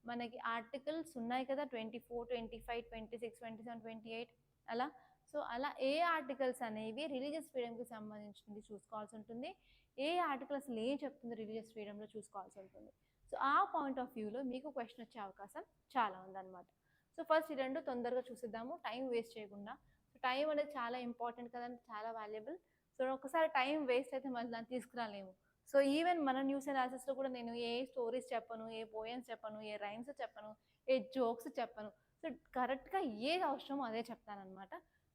మనకి ఆర్టికల్స్ ఉన్నాయి కదా 24, 25, 26, 27, 28 అలా. సో అలా ఏ ఆర్టికల్స్ అనేవి రిలీజియస్ ఫ్రీడమ్కి సంబంధించింది చూసుకోవాల్సి ఉంటుంది, ఏ ఆర్టికల్ అసలు ఏం చెప్తుంది రిలీజియస్ ఫ్రీడమ్లో చూసుకోవాల్సి ఉంటుంది. సో ఆ పాయింట్ ఆఫ్ వ్యూలో మీకు క్వశ్చన్ వచ్చే అవకాశం చాలా ఉందన్నమాట. సో ఫస్ట్ ఈ 2 తొందరగా చూసిద్దాము టైం వేస్ట్ చేయకుండా. సో టైం అనేది చాలా ఇంపార్టెంట్ కదండి, చాలా వాల్యుబుల్. సో ఒకసారి టైం వేస్ట్ అయితే మళ్ళీ దాన్ని తీసుకురాలేము. సో ఈవెన్ మన న్యూస్ అనాలిసిస్లో కూడా నేను ఏ స్టోరీస్ చెప్పను, ఏ పోయమ్స్ చెప్పను, ఏ రైమ్స్ చెప్పను, ఏ జోక్స్ చెప్పను. సో కరెక్ట్గా ఏది అవసరమో అదే చెప్తానమాట.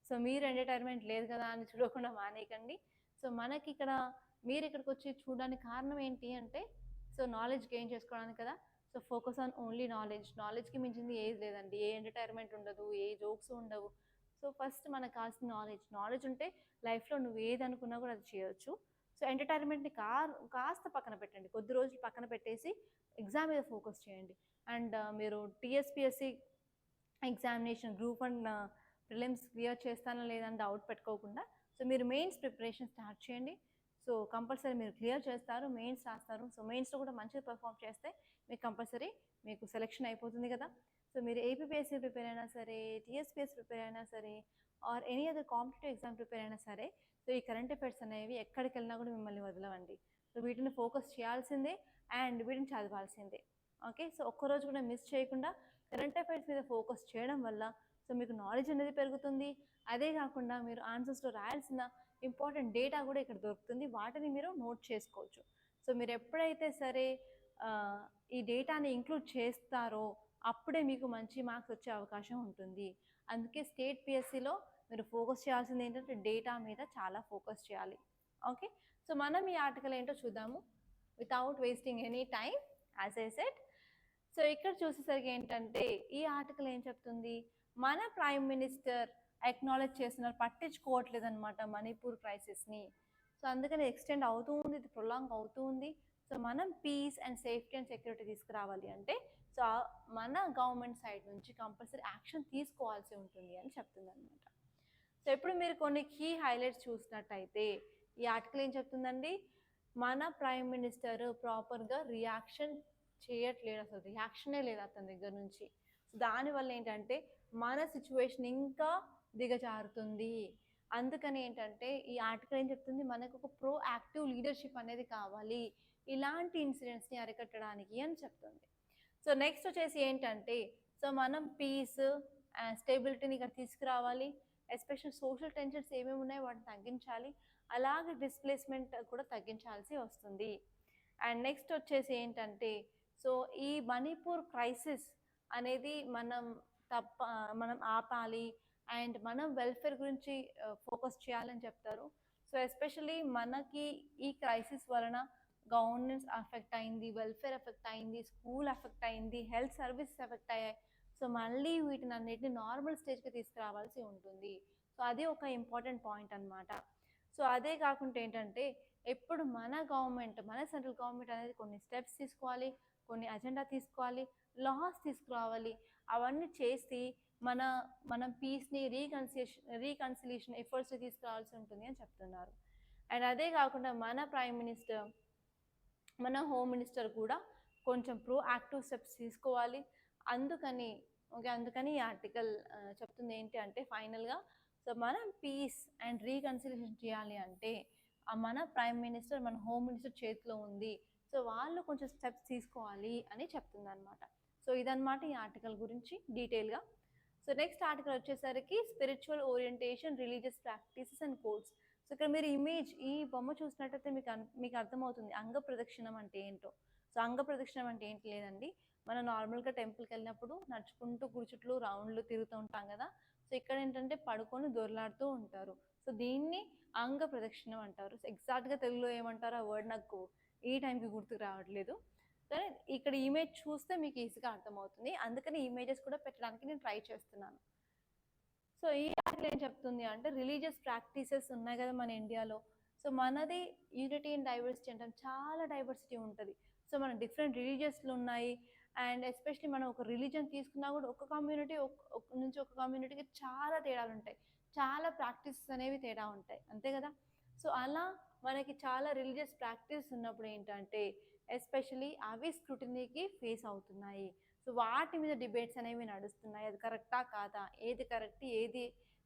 సో మీరు ఎంటర్టైన్మెంట్ లేదు కదా అని చూడకుండా మానేయకండి. సో మనకి ఇక్కడ మీరు ఇక్కడికి వచ్చి చూడడానికి కారణం ఏంటి అంటే, సో నాలెడ్జ్ గెయిన్ చేసుకోవడానికి కదా. So focus on only knowledge. నాలెడ్జ్కి మించింది ఏది లేదండి. ఏ ఎంటర్టైన్మెంట్ ఉండదు, ఏ జోక్స్ ఉండవు. సో ఫస్ట్ మనకు కావాల్సిన నాలెడ్జ్. నాలెడ్జ్ ఉంటే లైఫ్లో నువ్వు ఏది అనుకున్నా కూడా అది చేయొచ్చు. సో ఎంటర్టైన్మెంట్ని కాస్త పక్కన పెట్టండి, కొద్ది రోజులు పక్కన పెట్టేసి ఎగ్జామ్ మీద ఫోకస్ చేయండి. అండ్ మీరు TSPSC examination group 1 prelims clear చేస్తానా లేదని డౌట్ పెట్టుకోకుండా, సో మీరు మెయిన్స్ ప్రిపరేషన్ స్టార్ట్ చేయండి. సో కంపల్సరీ మీరు క్లియర్ చేస్తారు, మెయిన్స్ రాస్తారు. సో మెయిన్స్లో కూడా మంచిగా పర్ఫామ్ చేస్తే మీకు కంపల్సరీ మీకు సెలెక్షన్ అయిపోతుంది కదా. సో మీరు ఏపీపీఎస్సీ ప్రిపేర్ అయినా సరే, టీఎస్పీఎస్ ప్రిపేర్ అయినా సరే, or any other competitive exam prepare అయినా సరే, సో ఈ కరెంట్ అఫైర్స్ అనేవి ఎక్కడికి వెళ్ళినా కూడా మిమ్మల్ని వదలవండి. సో వీటిని ఫోకస్ చేయాల్సిందే అండ్ వీటిని చదవాల్సిందే. ఓకే, సో ఒక్కరోజు కూడా మిస్ చేయకుండా కరెంట్ అఫైర్స్ మీద ఫోకస్ చేయడం వల్ల సో మీకు నాలెడ్జ్ అనేది పెరుగుతుంది. అదే కాకుండా మీరు ఆన్సర్స్లో రాయాల్సిన ఇంపార్టెంట్ డేటా కూడా ఇక్కడ దొరుకుతుంది, వాటిని మీరు నోట్ చేసుకోవచ్చు. సో మీరు ఎప్పుడైతే సరే ఈ డేటాని ఇంక్లూడ్ చేస్తారో అప్పుడే మీకు మంచి మార్క్స్ వచ్చే అవకాశం ఉంటుంది. అందుకే స్టేట్ పిఎస్సిలో మీరు ఫోకస్ చేయాల్సింది ఏంటంటే డేటా మీద చాలా ఫోకస్ చేయాలి. ఓకే, సో మనం ఈ ఆర్టికల్ ఏంటో చూద్దాము without wasting any time. As I said, so ఇక్కడ చూసేసరికి ఏంటంటే ఈ ఆర్టికల్ ఏం చెప్తుంది, మన ప్రైమ్ మినిస్టర్ అక్నాలెడ్జ్ చేస్తున్నారు, పట్టించుకోవట్లేదు అనమాట మణిపూర్ క్రైసిస్ని. సో అందుకని ఎక్స్టెండ్ అవుతూ ఉంది, ఇది ప్రొలాంగ్ అవుతూ ఉంది. సో మనం peace and safety and security తీసుకురావాలి అంటే సో మన గవర్నమెంట్ సైడ్ నుంచి కంపల్సరీ యాక్షన్ తీసుకోవాల్సి ఉంటుంది అని చెప్తుంది అనమాట. సో ఇప్పుడు మీరు కొన్ని కీ హైలైట్స్ చూసినట్టయితే ఈ ఆర్టికల్ ఏం చెప్తుందండి, మన ప్రైమ్ మినిస్టర్ ప్రాపర్గా రియాక్షన్ చేయట్లేదు, అసలు రియాక్షనే లేదు అతని దగ్గర నుంచి. సో దానివల్ల ఏంటంటే మన సిచ్యువేషన్ ఇంకా దిగజారుతుంది. అందుకని ఏంటంటే ఈ ఆర్టికల్ ఏం చెప్తుంది, మనకు ఒక ప్రో యాక్టివ్ లీడర్షిప్ అనేది కావాలి ఇలాంటి ఇన్సిడెంట్స్ని అరికట్టడానికి అని చెప్తుంది. సో నెక్స్ట్ వచ్చేసి ఏంటంటే, సో మనం పీస్ అండ్ స్టెబిలిటీని ఇక్కడ తీసుకురావాలి. ఎస్పెషల్ సోషల్ టెన్షన్స్ ఏమేమి ఉన్నాయో వాటిని తగ్గించాలి, అలాగే డిస్ప్లేస్మెంట్ కూడా తగ్గించాల్సి వస్తుంది. అండ్ నెక్స్ట్ వచ్చేసి ఏంటంటే, సో ఈ మణిపూర్ క్రైసిస్ అనేది మనం ఆపాలి అండ్ మనం వెల్ఫేర్ గురించి ఫోకస్ చేయాలని చెప్తారు. సో ఎస్పెషల్లీ మనకి ఈ క్రైసిస్ వలన గవర్నెన్స్ ఎఫెక్ట్ అయింది, వెల్ఫేర్ ఎఫెక్ట్ అయింది, స్కూల్ ఎఫెక్ట్ అయింది, హెల్త్ సర్వీసెస్ ఎఫెక్ట్ అయ్యాయి. సో మళ్ళీ వీటిని అన్నిటిని నార్మల్ స్టేజ్కి తీసుకురావాల్సి ఉంటుంది. సో అది ఒక ఇంపార్టెంట్ పాయింట్ అనమాట. సో అదే కాకుండా ఏంటంటే ఎప్పుడు మన గవర్నమెంట్, మన సెంట్రల్ గవర్నమెంట్ అనేది కొన్ని స్టెప్స్ తీసుకోవాలి, కొన్ని అజెండా తీసుకోవాలి, లాస్ తీసుకురావాలి. అవన్నీ చేసి మనం పీస్ని రీకన్సిలేషన్ ఎఫర్ట్స్ తీసుకురావాల్సి ఉంటుంది అని చెప్తున్నారు. అండ్ అదే కాకుండా మన ప్రైమ్ మినిస్టర్, మన హోమ్ మినిస్టర్ కూడా కొంచెం యాక్టివ్ స్టెప్స్ తీసుకోవాలి. అందుకని ఈ ఆర్టికల్ చెప్తుంది ఏంటి అంటే ఫైనల్గా, సో మనం పీస్ అండ్ రీకన్సిలేషన్ చేయాలి అంటే మన ప్రైమ్ మినిస్టర్, మన హోమ్ మినిస్టర్ చేతిలో ఉంది. సో వాళ్ళు కొంచెం స్టెప్స్ తీసుకోవాలి అని చెప్తుంది అనమాట. సో ఇదన్నమాట ఈ ఆర్టికల్ గురించి డీటెయిల్గా. సో నెక్స్ట్ ఆర్టికల్ వచ్చేసరికి spiritual orientation, religious practices and codes. So ఇక్కడ మీరు ఈ బొమ్మ చూసినట్టయితే మీకు అర్థమవుతుంది అంగ ప్రదక్షిణం అంటే ఏంటో. సో అంగ ప్రదక్షిణం అంటే ఏంటి లేదండి, మనం నార్మల్గా టెంపుల్కి వెళ్ళినప్పుడు నడుచుకుంటూ గుడి రౌండ్లు తిరుగుతూ ఉంటాం కదా. సో ఇక్కడ ఏంటంటే పడుకొని దొరలాడుతూ ఉంటారు. సో దీన్ని అంగ ప్రదక్షిణం అంటారు. సో ఎగ్జాక్ట్గా తెలుగులో ఏమంటారు ఆ వర్డ్ నాకు ఈ టైంకి గుర్తుకు రావట్లేదు, కానీ ఇక్కడ ఇమేజ్ చూస్తే మీకు ఈజీగా అర్థమవుతుంది. అందుకని ఇమేజెస్ కూడా పెట్టడానికి నేను ట్రై చేస్తున్నాను. సో ఈ ఆర్టికల్ ఏం చెప్తుంది అంటే రిలీజియస్ ప్రాక్టీసెస్ ఉన్నాయి కదా మన ఇండియాలో. సో మనది యూనిటీ అండ్ డైవర్సిటీ అంటాం, చాలా డైవర్సిటీ ఉంటుంది. సో మన డిఫరెంట్ రిలీజియస్లు ఉన్నాయి. అండ్ ఎస్పెషలీ మనం ఒక రిలీజియన్ తీసుకున్నా కూడా ఒక కమ్యూనిటీ నుంచి ఒక కమ్యూనిటీకి చాలా తేడాలు ఉంటాయి, చాలా ప్రాక్టీసెస్ అనేవి తేడా ఉంటాయి, అంతే కదా. సో అలా మనకి చాలా రిలీజియస్ ప్రాక్టీస్ ఉన్నప్పుడు ఏంటంటే ఎస్పెషలీ అవి స్క్రూటినీకి ఫేస్ అవుతున్నాయి. సో వాటి మీద డిబేట్స్ అనేవి నడుస్తున్నాయి, అది కరెక్టా కాదా, ఏది కరెక్ట్ ఏది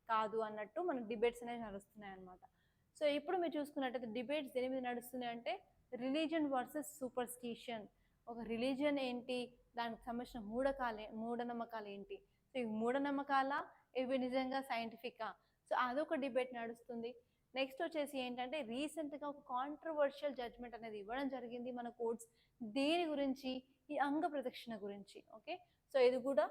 కాదు అన్నట్టు మనకు డిబేట్స్ అనేవి నడుస్తున్నాయి అన్నమాట. సో ఇప్పుడు మీరు చూసుకున్నట్టయితే డిబేట్స్ దేని మీద నడుస్తున్నాయి అంటే రిలీజియన్ వర్సెస్ సూపర్స్టిషన్. ఒక రిలీజియన్ ఏంటి, దానికి సంబంధించిన మూఢనమ్మకాలు ఏంటి. సో ఈ మూఢనమ్మకాల ఇవి నిజంగా సైంటిఫిక్గా, సో అదొక డిబేట్ నడుస్తుంది. నెక్స్ట్ వచ్చేసి ఏంటంటే రీసెంట్గా ఒక కాంట్రవర్షియల్ జడ్జ్మెంట్ అనేది ఇవ్వడం జరిగింది మన కోర్ట్స్ దేని గురించి, ఈ అంగ ప్రదక్షిణ గురించి. ఓకే, సో ఇది కూడా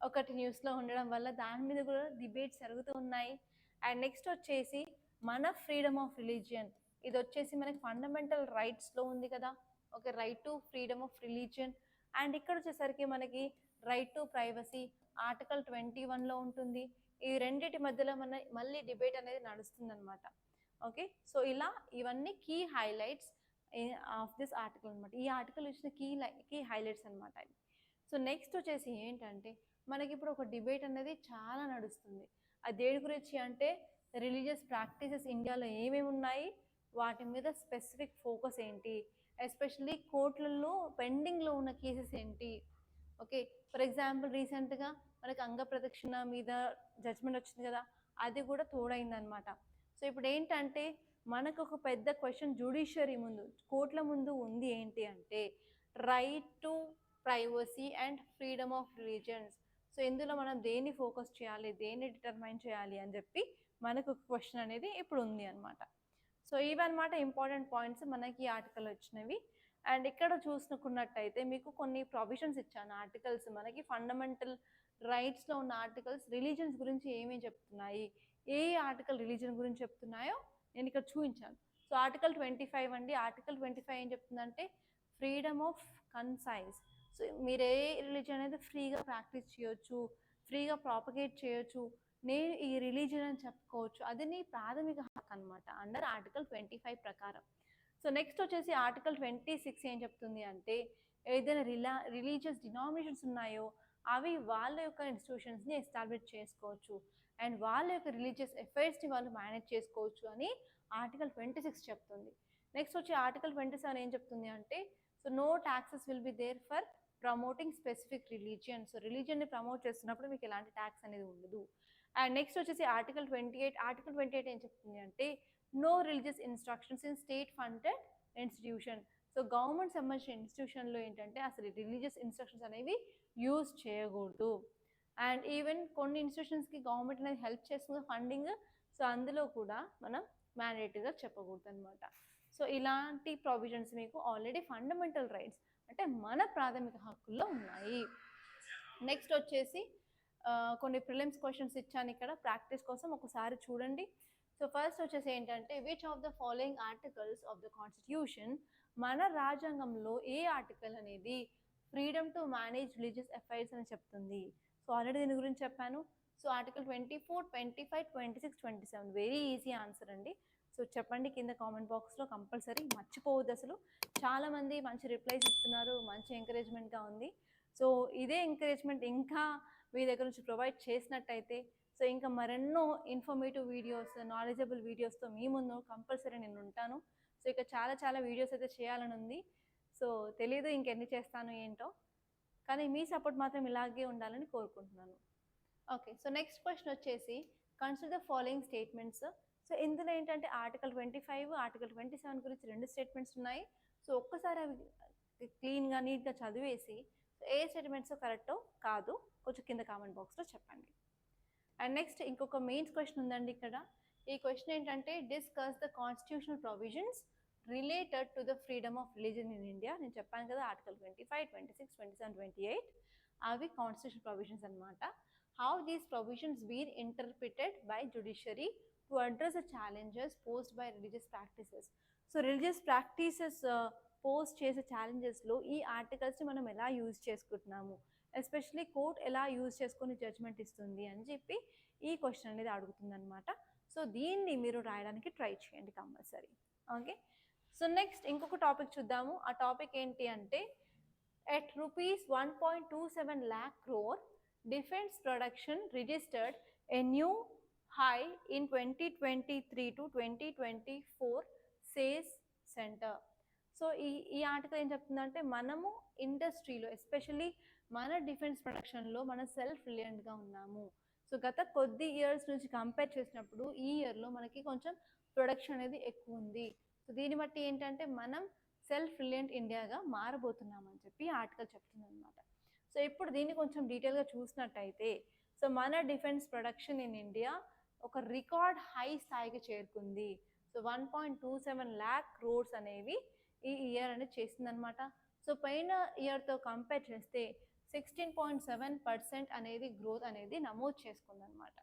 ఒకటి న్యూస్లో ఉండడం వల్ల దాని మీద కూడా డిబేట్స్ జరుగుతూ ఉన్నాయి. అండ్ నెక్స్ట్ వచ్చేసి మన ఫ్రీడమ్ ఆఫ్ రిలీజియన్, ఇది వచ్చేసి మనకి ఫండమెంటల్ రైట్స్లో ఉంది కదా. Okay, right to freedom of religion. And ఇక్కడ వచ్చేసరికి మనకి రైట్ టు ప్రైవసీ ఆర్టికల్ 21లో ఉంటుంది. ఈ రెండింటి మధ్యలో మళ్ళీ డిబేట్ అనేది నడుస్తుంది అనమాట. ఓకే, సో ఇలా ఇవన్నీ key highlights of this article అనమాట. ఈ ఆర్టికల్ ఇచ్చిన కీ హైలైట్స్ అనమాట. సో నెక్స్ట్ వచ్చేసి ఏంటంటే మనకి ఇప్పుడు ఒక డిబేట్ అనేది చాలా నడుస్తుంది. అది దేని గురించి అంటే రిలీజియస్ ప్రాక్టీసెస్ ఇండియాలో ఏమేమి ఉన్నాయి, వాటి మీద స్పెసిఫిక్ ఫోకస్ ఏంటి, ఎస్పెషల్లీ కోర్టులలో పెండింగ్లో ఉన్న కేసెస్ ఏంటి. ఓకే, ఫర్ ఎగ్జాంపుల్ రీసెంట్గా మనకి అంగ ప్రదక్షిణ మీద జడ్జ్మెంట్ వచ్చింది కదా, అది కూడా తోడైందనమాట. సో ఇప్పుడు ఏంటంటే మనకు ఒక పెద్ద క్వశ్చన్ జ్యుడిషియరీ ముందు, కోర్టుల ముందు ఉంది ఏంటి అంటే right to privacy and freedom of religions. So ఇందులో మనం దేన్ని ఫోకస్ చేయాలి, దేన్ని డిటర్మైన్ చేయాలి అని చెప్పి మనకు ఒక క్వశ్చన్ అనేది ఇప్పుడు ఉంది అనమాట. సో ఇవన్నమాట ఇంపార్టెంట్ పాయింట్స్ మనకి ఈ ఆర్టికల్ వచ్చినవి. అండ్ ఇక్కడ చూసుకున్నట్టయితే మీకు కొన్ని ప్రొవిజన్స్ ఇచ్చాను ఆర్టికల్స్, మనకి ఫండమెంటల్ రైట్స్లో ఉన్న ఆర్టికల్స్ రిలీజన్స్ గురించి ఏమేమి చెప్తున్నాయి, ఏ ఆర్టికల్ రిలీజన్ గురించి చెప్తున్నాయో నేను ఇక్కడ చూపించాను. సో ఆర్టికల్ 25 అండి. ఆర్టికల్ 25 ఏం చెప్తుందంటే ఫ్రీడమ్ ఆఫ్ కన్సైజ్. సో మీరు ఏ రిలీజన్ అనేది ఫ్రీగా ప్రాక్టీస్ చేయొచ్చు, ఫ్రీగా ప్రాపగేట్ చేయొచ్చు, నేను ఈ రిలీజన్ అని చెప్పుకోవచ్చు, అది నీ ప్రాథమిక హక్కు అనమాట అండర్ ఆర్టికల్ 25 ప్రకారం. సో నెక్స్ట్ వచ్చేసి ఆర్టికల్ 26 ఏం చెప్తుంది అంటే ఏదైనా రిలీజియస్ డినామినేషన్స్ ఉన్నాయో అవి వాళ్ళ యొక్క ఇన్స్టిట్యూషన్స్ని ఎస్టాబ్లిష్ చేసుకోవచ్చు అండ్ వాళ్ళ యొక్క రిలీజియస్ అఫైర్స్ని వాళ్ళు మేనేజ్ చేసుకోవచ్చు అని ఆర్టికల్ 26 చెప్తుంది. నెక్స్ట్ వచ్చి ఆర్టికల్ 27 ఏం చెప్తుంది అంటే so no taxes will be there for promoting specific religion. So రిలీజియన్ని ప్రమోట్ చేస్తున్నప్పుడు మీకు ఎలాంటి ట్యాక్స్ అనేది ఉండదు. అండ్ నెక్స్ట్ వచ్చేసి ఆర్టికల్ 28 ఏం చెప్తుంది అంటే no religious instructions in state funded institution. So government సంబంధించిన ఇన్స్టిట్యూషన్లో ఏంటంటే అసలు రిలీజియస్ ఇన్స్ట్రక్షన్స్ అనేవి యూజ్ చేయకూడదు. అండ్ ఈవెన్ కొన్ని ఇన్స్టిట్యూషన్స్కి గవర్నమెంట్ అనేది హెల్ప్ చేస్తుంది ఫండింగ్, సో అందులో కూడా మనం మ్యాండేటరీగా చెప్పకూడదు అనమాట. సో ఇలాంటి ప్రొవిజన్స్ మీకు ఆల్రెడీ ఫండమెంటల్ రైట్స్ అంటే మన ప్రాథమిక హక్కుల్లో ఉన్నాయి. నెక్స్ట్ వచ్చేసి కొన్ని ప్రిలిమ్స్ క్వశ్చన్స్ ఇచ్చాను ఇక్కడ ప్రాక్టీస్ కోసం, ఒకసారి చూడండి. సో ఫస్ట్ వచ్చేసి ఏంటంటే which of the following articles of the constitution, మన రాజ్యాంగంలో ఏ ఆర్టికల్ అనేది freedom to manage religious affairs అని చెప్తుంది. సో ఆల్రెడీ దీని గురించి చెప్పాను. So article 24, 25, 26, 27 very easy answer అండి. సో చెప్పండి కింద కామెంట్ బాక్స్లో, కంపల్సరీ మర్చిపోవద్దు. అసలు చాలామంది మంచి రిప్లైస్ ఇస్తున్నారు, మంచి ఎంకరేజ్మెంట్గా ఉంది. సో ఇదే ఎంకరేజ్మెంట్ ఇంకా మీ దగ్గర నుంచి ప్రొవైడ్ చేసినట్టయితే సో ఇంకా మరెన్నో ఇన్ఫర్మేటివ్ వీడియోస్, నాలెడ్జబుల్ వీడియోస్తో మీ ముందు కంపల్సరీ నేను ఉంటాను. సో ఇక చాలా వీడియోస్ అయితే చేయాలని ఉంది. సో తెలీదు ఇంకెన్ని చేస్తాను ఏంటో, కానీ మీ సపోర్ట్ మాత్రం ఇలాగే ఉండాలని కోరుకుంటున్నాను. ఓకే, సో నెక్స్ట్ క్వశ్చన్ వచ్చేసి consider the following statements. So ఇందులో ఏంటంటే ఆర్టికల్ 25, ఆర్టికల్ 27 గురించి 2 స్టేట్మెంట్స్ ఉన్నాయి. సో ఒక్కసారి అవి క్లీన్గా నీట్గా చదివేసి సో ఏ స్టేట్మెంట్స్ కరెక్టో కాదు కొంచెం కింద కామెంట్ బాక్స్లో చెప్పండి. అండ్ నెక్స్ట్ ఇంకొక మెయిన్స్ క్వశ్చన్ ఉందండి ఇక్కడ. ఈ క్వశ్చన్ ఏంటంటే discuss the constitutional provisions related to the freedom of religion in India. నేను చెప్పాను కదా ఆర్టికల్ 25, 26, 27, 28 అవి కాన్స్టిట్యూషనల్ ప్రొవిజన్స్ అనమాట. How these provisions been interpreted by judiciary to address the challenges posed by religious practices. So religious practices post చేసే ఛాలెంజెస్లో ఈ ఆర్టికల్స్ని మనం ఎలా యూజ్ చేసుకుంటున్నాము, ఎస్పెషలీ కోర్ట్ ఎలా యూజ్ చేసుకొని జడ్జ్మెంట్ ఇస్తుంది అని చెప్పి ఈ క్వశ్చన్ అనేది అడుగుతుందన్నమాట. సో దీన్ని మీరు రాయడానికి ట్రై చేయండి కంపల్సరీ. ఓకే, సో నెక్స్ట్ ఇంకొక టాపిక్ చూద్దాము. ఆ టాపిక్ ఏంటి అంటే at rupees 1.27 lakh crore defence production registered a new high in 2023 to 2024 says centre. So ఈ ఆర్టికల్ ఏం చెప్తుందంటే మనము ఇండస్ట్రీలో ఎస్పెషల్లీ మన డిఫెన్స్ ప్రొడక్షన్లో మనం సెల్ఫ్ రిలయంట్గా ఉన్నాము. సో గత కొద్ది ఇయర్స్ నుంచి కంపేర్ చేసినప్పుడు ఈ ఇయర్లో మనకి కొంచెం ప్రొడక్షన్ అనేది ఎక్కువ ఉంది. సో దీన్ని బట్టి ఏంటంటే మనం సెల్ఫ్ రిలయంట్ ఇండియాగా మారబోతున్నామని చెప్పి ఆర్టికల్ చెప్తుంది అనమాట. సో ఇప్పుడు దీన్ని కొంచెం డీటెయిల్గా చూసినట్టయితే సో మన డిఫెన్స్ ప్రొడక్షన్ ఇన్ ఇండియా ఒక రికార్డ్ హై స్థాయికి చేరుకుంది. సో 1.27 lakh crores అనేవి ఈ ఇయర్ అనేది చేసిందనమాట. సో పోయిన ఇయర్తో కంపేర్ చేస్తే 16.7% అనేది గ్రోత్ అనేది నమోదు చేసుకుందనమాట.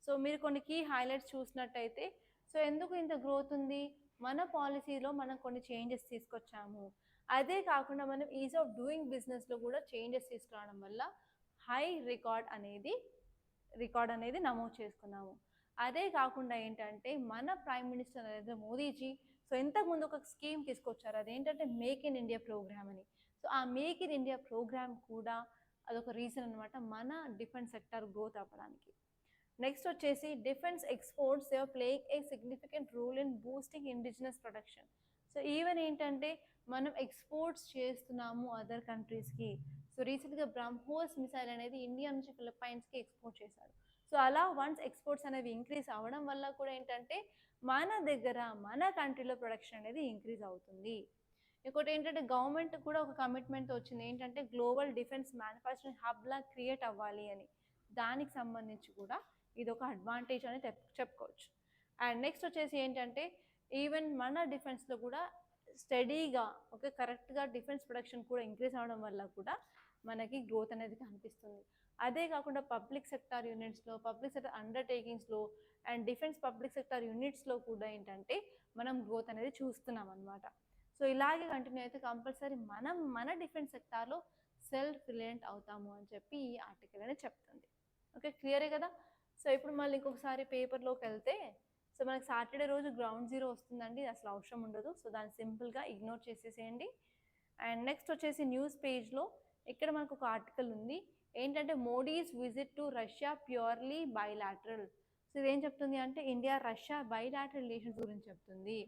సో మీరు కొన్ని కీ హైలైట్స్ చూసినట్టయితే, సో ఎందుకు ఇంత గ్రోత్ ఉంది? మన పాలసీలో మనం కొన్ని చేంజెస్ తీసుకొచ్చాము. అదే కాకుండా మనం ఈజ్ ఆఫ్ డూయింగ్ బిజినెస్లో కూడా చేంజెస్ తీసుకురావడం వల్ల హై రికార్డ్ అనేది నమోదు చేసుకున్నాము. అదే కాకుండా ఏంటంటే మన prime minister Narendra Modiji so ఇంతకుముందు ఒక స్కీమ్ తీసుకొచ్చారు, అదేంటంటే మేక్ ఇన్ ఇండియా ప్రోగ్రామ్ అని. సో ఆ మేక్ ఇన్ ఇండియా ప్రోగ్రామ్ కూడా అదొక రీజన్ అనమాట మన డిఫెన్స్ సెక్టర్ గ్రోత్ అవ్వడానికి. నెక్స్ట్ వచ్చేసి defence exports they are playing a significant role in boosting indigenous production. So even ఏంటంటే మనం ఎక్స్పోర్ట్స్ చేస్తున్నాము అదర్ కంట్రీస్కి. సో రీసెంట్గా బ్రహ్మోస్ మిసైల్ అనేది ఇండియా నుంచి ఫిలిప్పైన్స్కి ఎక్స్పోర్ట్ చేశారు. సో అలా వన్స్ ఎక్స్పోర్ట్స్ అనేవి ఇంక్రీజ్ అవ్వడం వల్ల కూడా ఏంటంటే మన దగ్గర మన కంట్రీలో ప్రొడక్షన్ అనేది ఇంక్రీజ్ అవుతుంది. ఇంకోటి ఏంటంటే గవర్నమెంట్ కూడా ఒక కమిట్మెంట్తో వచ్చింది, ఏంటంటే గ్లోబల్ డిఫెన్స్ మ్యానుఫ్యాక్చరింగ్ హబ్లా క్రియేట్ అవ్వాలి అని. దానికి సంబంధించి కూడా ఇది ఒక అడ్వాంటేజ్ అని చెప్పుకోవచ్చు. అండ్ నెక్స్ట్ వచ్చేసి ఏంటంటే ఈవెన్ మన డిఫెన్స్లో కూడా స్టడీగా ఓకే కరెక్ట్గా డిఫెన్స్ ప్రొడక్షన్ కూడా ఇంక్రీజ్ అవ్వడం వల్ల కూడా మనకి గ్రోత్ అనేది కనిపిస్తుంది. అదే కాకుండా పబ్లిక్ సెక్టార్ యూనిట్స్లో, పబ్లిక్ సెక్టార్ అండర్టేకింగ్స్లో అండ్ డిఫెన్స్ పబ్లిక్ సెక్టార్ యూనిట్స్లో కూడా ఏంటంటే మనం గ్రోత్ అనేది చూస్తున్నాం అనమాట. సో ఇలాగే కంటిన్యూ అయితే కంపల్సరీ మనం మన డిఫెన్స్ సెక్టార్లో సెల్ఫ్ రిలయంట్ అవుతాము అని చెప్పి ఈ ఆర్టికల్ అనేది చెప్తుంది. ఓకే క్లియరే కదా. సో ఇప్పుడు మళ్ళీ ఇంకొకసారి పేపర్లోకి వెళ్తే, సో మనకి సాటర్డే రోజు గ్రౌండ్ జీరో వస్తుందండి, అసలు అవసరం ఉండదు. సో దాన్ని సింపుల్గా ఇగ్నోర్ చేసేసేయండి. అండ్ నెక్స్ట్ వచ్చేసి న్యూస్ పేజ్లో ఇక్కడ మనకు ఒక ఆర్టికల్ ఉంది, ఏంటంటే Modi's visit to Russia purely bilateral. So ఇదేం చెప్తుంది అంటే ఇండియా రష్యా బైలాటరల్ రిలేషన్స్ గురించి చెప్తుంది.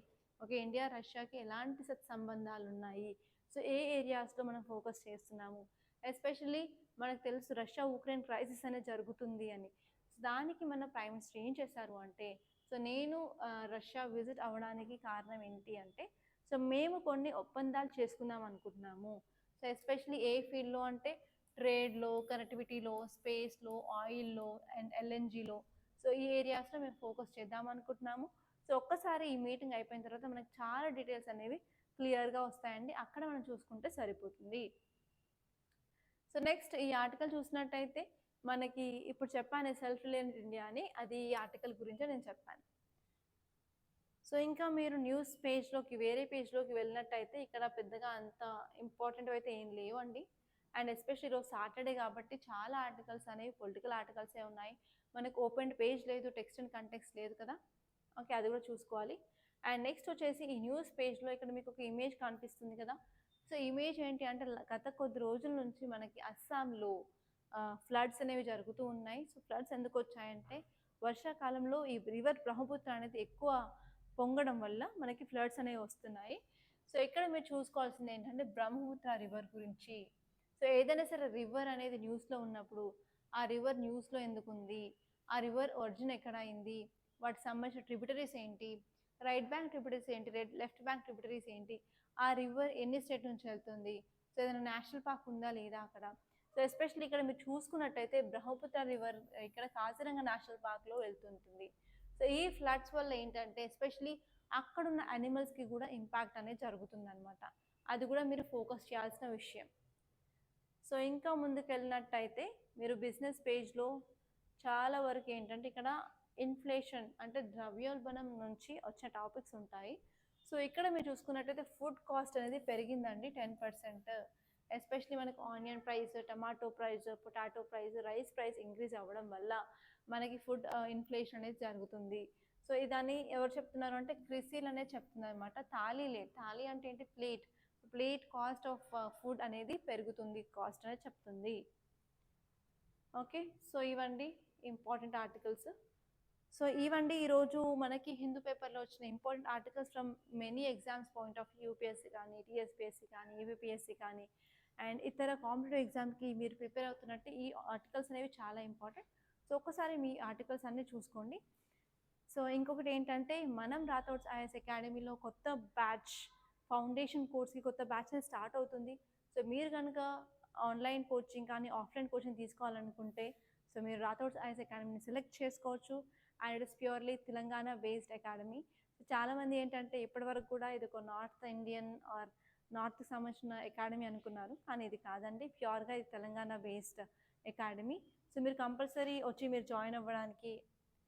ఓకే ఇండియా రష్యాకి ఎలాంటి సంబంధాలు ఉన్నాయి, సో ఏ ఏరియాస్లో మనం ఫోకస్ చేస్తున్నాము, ఎస్పెషల్లీ మనకు తెలుసు రష్యా ఉక్రెయిన్ క్రైసిస్ అనేది జరుగుతుంది అని. సో దానికి మన ప్రైమ్ మినిస్టర్ ఏం చేశారు అంటే, సో నేను రష్యా విజిట్ అవ్వడానికి కారణం ఏంటి అంటే, సో మేము కొన్ని ఒప్పందాలు చేసుకుందాం అనుకుంటున్నాము. సో ఎస్పెషల్లీ ఏ ఫీల్డ్లో అంటే ట్రేడ్లో, కనెక్టివిటీలో, స్పేస్లో, ఆయిల్లో అండ్ ఎల్ఎన్జిలో. సో ఈ ఏరియాస్లో మేము ఫోకస్ చేద్దాం అనుకుంటున్నాము. సో ఒక్కసారి ఈ మీటింగ్ అయిపోయిన తర్వాత మనకు చాలా డీటెయిల్స్ అనేవి క్లియర్గా వస్తాయండి, అక్కడ మనం చూసుకుంటే సరిపోతుంది. సో నెక్స్ట్ ఈ ఆర్టికల్ చూసినట్టయితే మనకి ఇప్పుడు చెప్పాను సెల్ఫ్ రిలయంట్ ఇండియా అని, అది ఈ ఆర్టికల్ గురించే నేను చెప్పాను. సో ఇంకా మీరు న్యూస్ పేజ్లోకి వేరే పేజ్లోకి వెళ్ళినట్టయితే ఇక్కడ పెద్దగా అంత ఇంపార్టెంట్ అయితే ఏం లేవు అండి. అండ్ ఎస్పెషల్లీ ఈరోజు సాటర్డే కాబట్టి చాలా ఆర్టికల్స్ అనేవి పొలిటికల్ ఆర్టికల్సే ఉన్నాయి. మనకు ఓపెన్ పేజ్ లేదు, టెక్స్ట్ అండ్ కంటెక్స్ట్ లేదు కదా. ఓకే అది కూడా చూసుకోవాలి. అండ్ నెక్స్ట్ వచ్చేసి ఈ న్యూస్ పేజ్లో ఇక్కడ మీకు ఒక ఇమేజ్ కనిపిస్తుంది కదా. సో ఇమేజ్ ఏంటి అంటే గత కొద్ది రోజుల నుంచి మనకి అస్సాంలో ఫ్లడ్స్ అనేవి జరుగుతూ ఉన్నాయి. సో ఫ్లడ్స్ ఎందుకు వచ్చాయంటే వర్షాకాలంలో ఈ రివర్ బ్రహ్మపుత్ర అనేది ఎక్కువ పొంగడం వల్ల మనకి ఫ్లడ్స్ అనేవి వస్తున్నాయి. సో ఇక్కడ మీరు చూసుకోవాల్సింది ఏంటంటే బ్రహ్మపుత్ర రివర్ గురించి. సో ఏదైనా సరే రివర్ అనేది న్యూస్లో ఉన్నప్పుడు ఆ రివర్ న్యూస్లో ఎందుకు ఉంది, ఆ రివర్ ఒరిజిన్ ఎక్కడ అయింది, వాటికి సంబంధించిన ట్రిబ్యూటరీస్ ఏంటి, రైట్ బ్యాంక్ ట్రిబ్యూటరీస్ ఏంటి, లెఫ్ట్ బ్యాంక్ ట్రిబ్యూటరీస్ ఏంటి, ఆ రివర్ ఎన్ని స్టేట్ నుంచి వెళ్తుంది, సో ఏదైనా నేషనల్ పార్క్ ఉందా లేదా అక్కడ. సో ఎస్పెషల్లీ ఇక్కడ మీరు చూసుకున్నట్టయితే బ్రహ్మపుత్ర రివర్ ఇక్కడ కాజిరంగ నేషనల్ పార్క్లో వెళ్తుంటుంది. సో ఈ ఫ్లడ్స్ వల్ల ఏంటంటే ఎస్పెషల్లీ అక్కడున్న యానిమల్స్కి కూడా ఇంపాక్ట్ అనేది జరుగుతుంది అనమాట. అది కూడా మీరు ఫోకస్ చేయాల్సిన విషయం. సో ఇంకా ముందుకు వెళ్ళినట్టయితే మీరు బిజినెస్ పేజ్లో చాలా వరకు ఏంటంటే ఇక్కడ ఇన్ఫ్లేషన్ అంటే ద్రవ్యోల్బణం నుంచి వచ్చిన టాపిక్స్ ఉంటాయి. సో ఇక్కడ మీరు చూసుకున్నట్టయితే ఫుడ్ కాస్ట్ అనేది పెరిగిందండి 10%. ఎస్పెషలీ మనకు onion price, tomato price, potato price, rice price increase అవ్వడం వల్ల మనకి ఫుడ్ ఇన్ఫ్లేషన్ అనేది జరుగుతుంది. సో ఇదాన్ని ఎవరు చెప్తున్నారు అంటే క్రిసిల్ అనేది చెప్తున్నారు అనమాట. థాలీ అంటే ఏంటి, ప్లేట్ కాస్ట్ ఆఫ్ ఫుడ్ అనేది పెరుగుతుంది, కాస్ట్ అనేది చెప్తుంది. ఓకే సో ఇవండి ఇంపార్టెంట్ ఆర్టికల్స్. సో ఇవండి ఈరోజు మనకి హిందూ పేపర్లో వచ్చిన important articles from many exams point of UPSC కానీ, టీఎస్పీఎస్సీ కానీ, యూపీఎస్సీ కానీ అండ్ ఇతర కాంపిటేటివ్ ఎగ్జామ్కి మీరు ప్రిపేర్ అవుతున్నట్టు ఈ ఆర్టికల్స్ అనేవి చాలా ఇంపార్టెంట్. సో ఒక్కసారి మీ ఆర్టికల్స్ అన్నీ చూసుకోండి. సో ఇంకొకటి ఏంటంటే మనం రాథోడ్స్ ఐఏఎస్ అకాడమీలో కొత్త బ్యాచ్ ఫౌండేషన్ కోర్స్కి కొత్త బ్యాచ్ అనేది స్టార్ట్ అవుతుంది. సో మీరు కనుక ఆన్లైన్ కోచింగ్ కానీ ఆఫ్లైన్ కోచింగ్ తీసుకోవాలనుకుంటే సో మీరు రాథోడ్స్ ఐఏఎస్ అకాడమీని సెలెక్ట్ చేసుకోవచ్చు. And it is purely Telangana based academy. చాలామంది ఏంటంటే ఇప్పటివరకు కూడా ఇది ఒక నార్త్ ఇండియన్ ఆర్ నార్త్కి సంబంధించిన అకాడమీ అనుకున్నారు, కానీ ఇది కాదండి, ప్యూర్గా ఇది తెలంగాణ బేస్డ్ అకాడమీ. సో మీరు కంపల్సరీ వచ్చి మీరు జాయిన్ అవ్వడానికి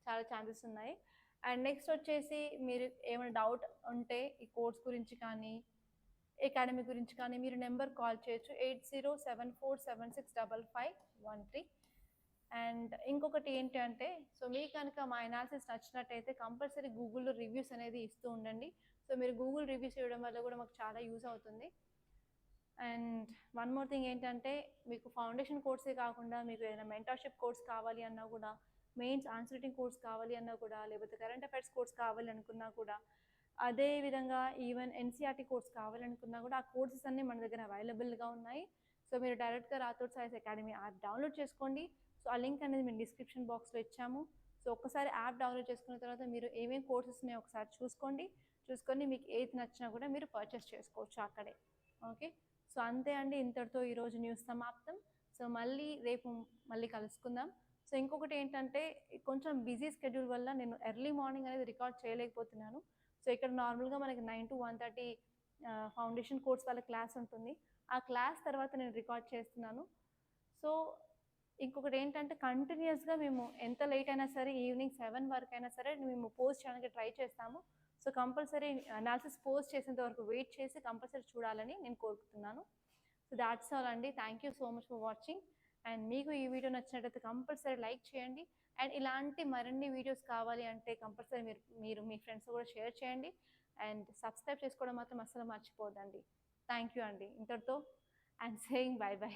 చాలా ఛాన్సెస్ ఉన్నాయి. అండ్ నెక్స్ట్ వచ్చేసి మీరు ఏమైనా డౌట్ ఉంటే ఈ కోర్స్ గురించి కానీ అకాడమీ గురించి కానీ మీరు నెంబర్ కాల్ చేయొచ్చు 8074765513. అండ్ ఇంకొకటి ఏంటి అంటే, సో మీకు కనుక మా అనాలిసిస్ నచ్చినట్టయితే కంపల్సరీ గూగుల్లో రివ్యూస్ అనేది ఇస్తూ ఉండండి. సో మీరు గూగుల్ రివ్యూస్ ఇవ్వడం వల్ల కూడా మాకు చాలా యూజ్ అవుతుంది. అండ్ వన్ మోర్ థింగ్ ఏంటంటే, మీకు ఫౌండేషన్ కోర్సే కాకుండా మీకు ఏదైనా మెంటర్షిప్ కోర్స్ కావాలి అన్నా కూడా, మెయిన్స్ ఆన్సర్ రైటింగ్ కోర్స్ కావాలి అన్నా కూడా, లేకపోతే కరెంట్ అఫైర్స్ కోర్స్ కావాలి అనుకున్నా కూడా, అదేవిధంగా ఈవెన్ ఎన్సీఆర్టీ కోర్స్ కావాలనుకున్నా కూడా ఆ కోర్సెస్ అన్నీ మన దగ్గర అవైలబుల్గా ఉన్నాయి. సో మీరు డైరెక్ట్గా రాథోడ్ సాయిస్ అకాడమీ యాప్ డౌన్లోడ్ చేసుకోండి. సో ఆ లింక్ అనేది మేము డిస్క్రిప్షన్ బాక్స్లో ఇచ్చాము. సో ఒక్కసారి యాప్ డౌన్లోడ్ చేసుకున్న తర్వాత మీరు ఏమేమి కోర్సెస్ ఉన్నాయో ఒకసారి చూసుకొని మీకు ఏది నచ్చినా కూడా మీరు పర్చేస్ చేసుకోవచ్చు అక్కడే. ఓకే, సో అంతే అండి, ఇంతటితో ఈరోజు న్యూస్ సమాప్తం. సో రేపు మళ్ళీ కలుసుకుందాం. సో ఇంకొకటి ఏంటంటే, కొంచెం బిజీ స్కెడ్యూల్ వల్ల నేను ఎర్లీ మార్నింగ్ అనేది రికార్డ్ చేయలేకపోతున్నాను. సో ఇక్కడ నార్మల్గా మనకి 9 to 1:30 ఫౌండేషన్ కోర్స్ వాళ్ళ క్లాస్ ఉంటుంది. ఆ క్లాస్ తర్వాత నేను రికార్డ్ చేస్తున్నాను. సో ఇంకొకటి ఏంటంటే, కంటిన్యూస్గా మేము ఎంత లేట్ అయినా సరే ఈవినింగ్ 7 వరకు అయినా సరే మేము పోస్ట్ చేయడానికి ట్రై చేస్తాము. సో కంపల్సరీ అనాలిసిస్ పోస్ట్ చేసేంత వరకు వెయిట్ చేసి కంపల్సరీ చూడాలని నేను కోరుకుంటున్నాను. సో దాట్స్ ఆల్ అండి. Thank you so much for watching. And మీకు ఈ వీడియో నచ్చినట్టయితే కంపల్సరీ లైక్ చేయండి. అండ్ ఇలాంటి మరిన్ని వీడియోస్ కావాలి అంటే కంపల్సరీ మీరు మీ ఫ్రెండ్స్ కూడా షేర్ చేయండి. అండ్ సబ్స్క్రైబ్ చేసుకోవడం మాత్రం అస్సలు మర్చిపోద్దండి. థ్యాంక్ యూ అండి. ఇంతటితో ఐఎమ్ సేయింగ్ బై బై.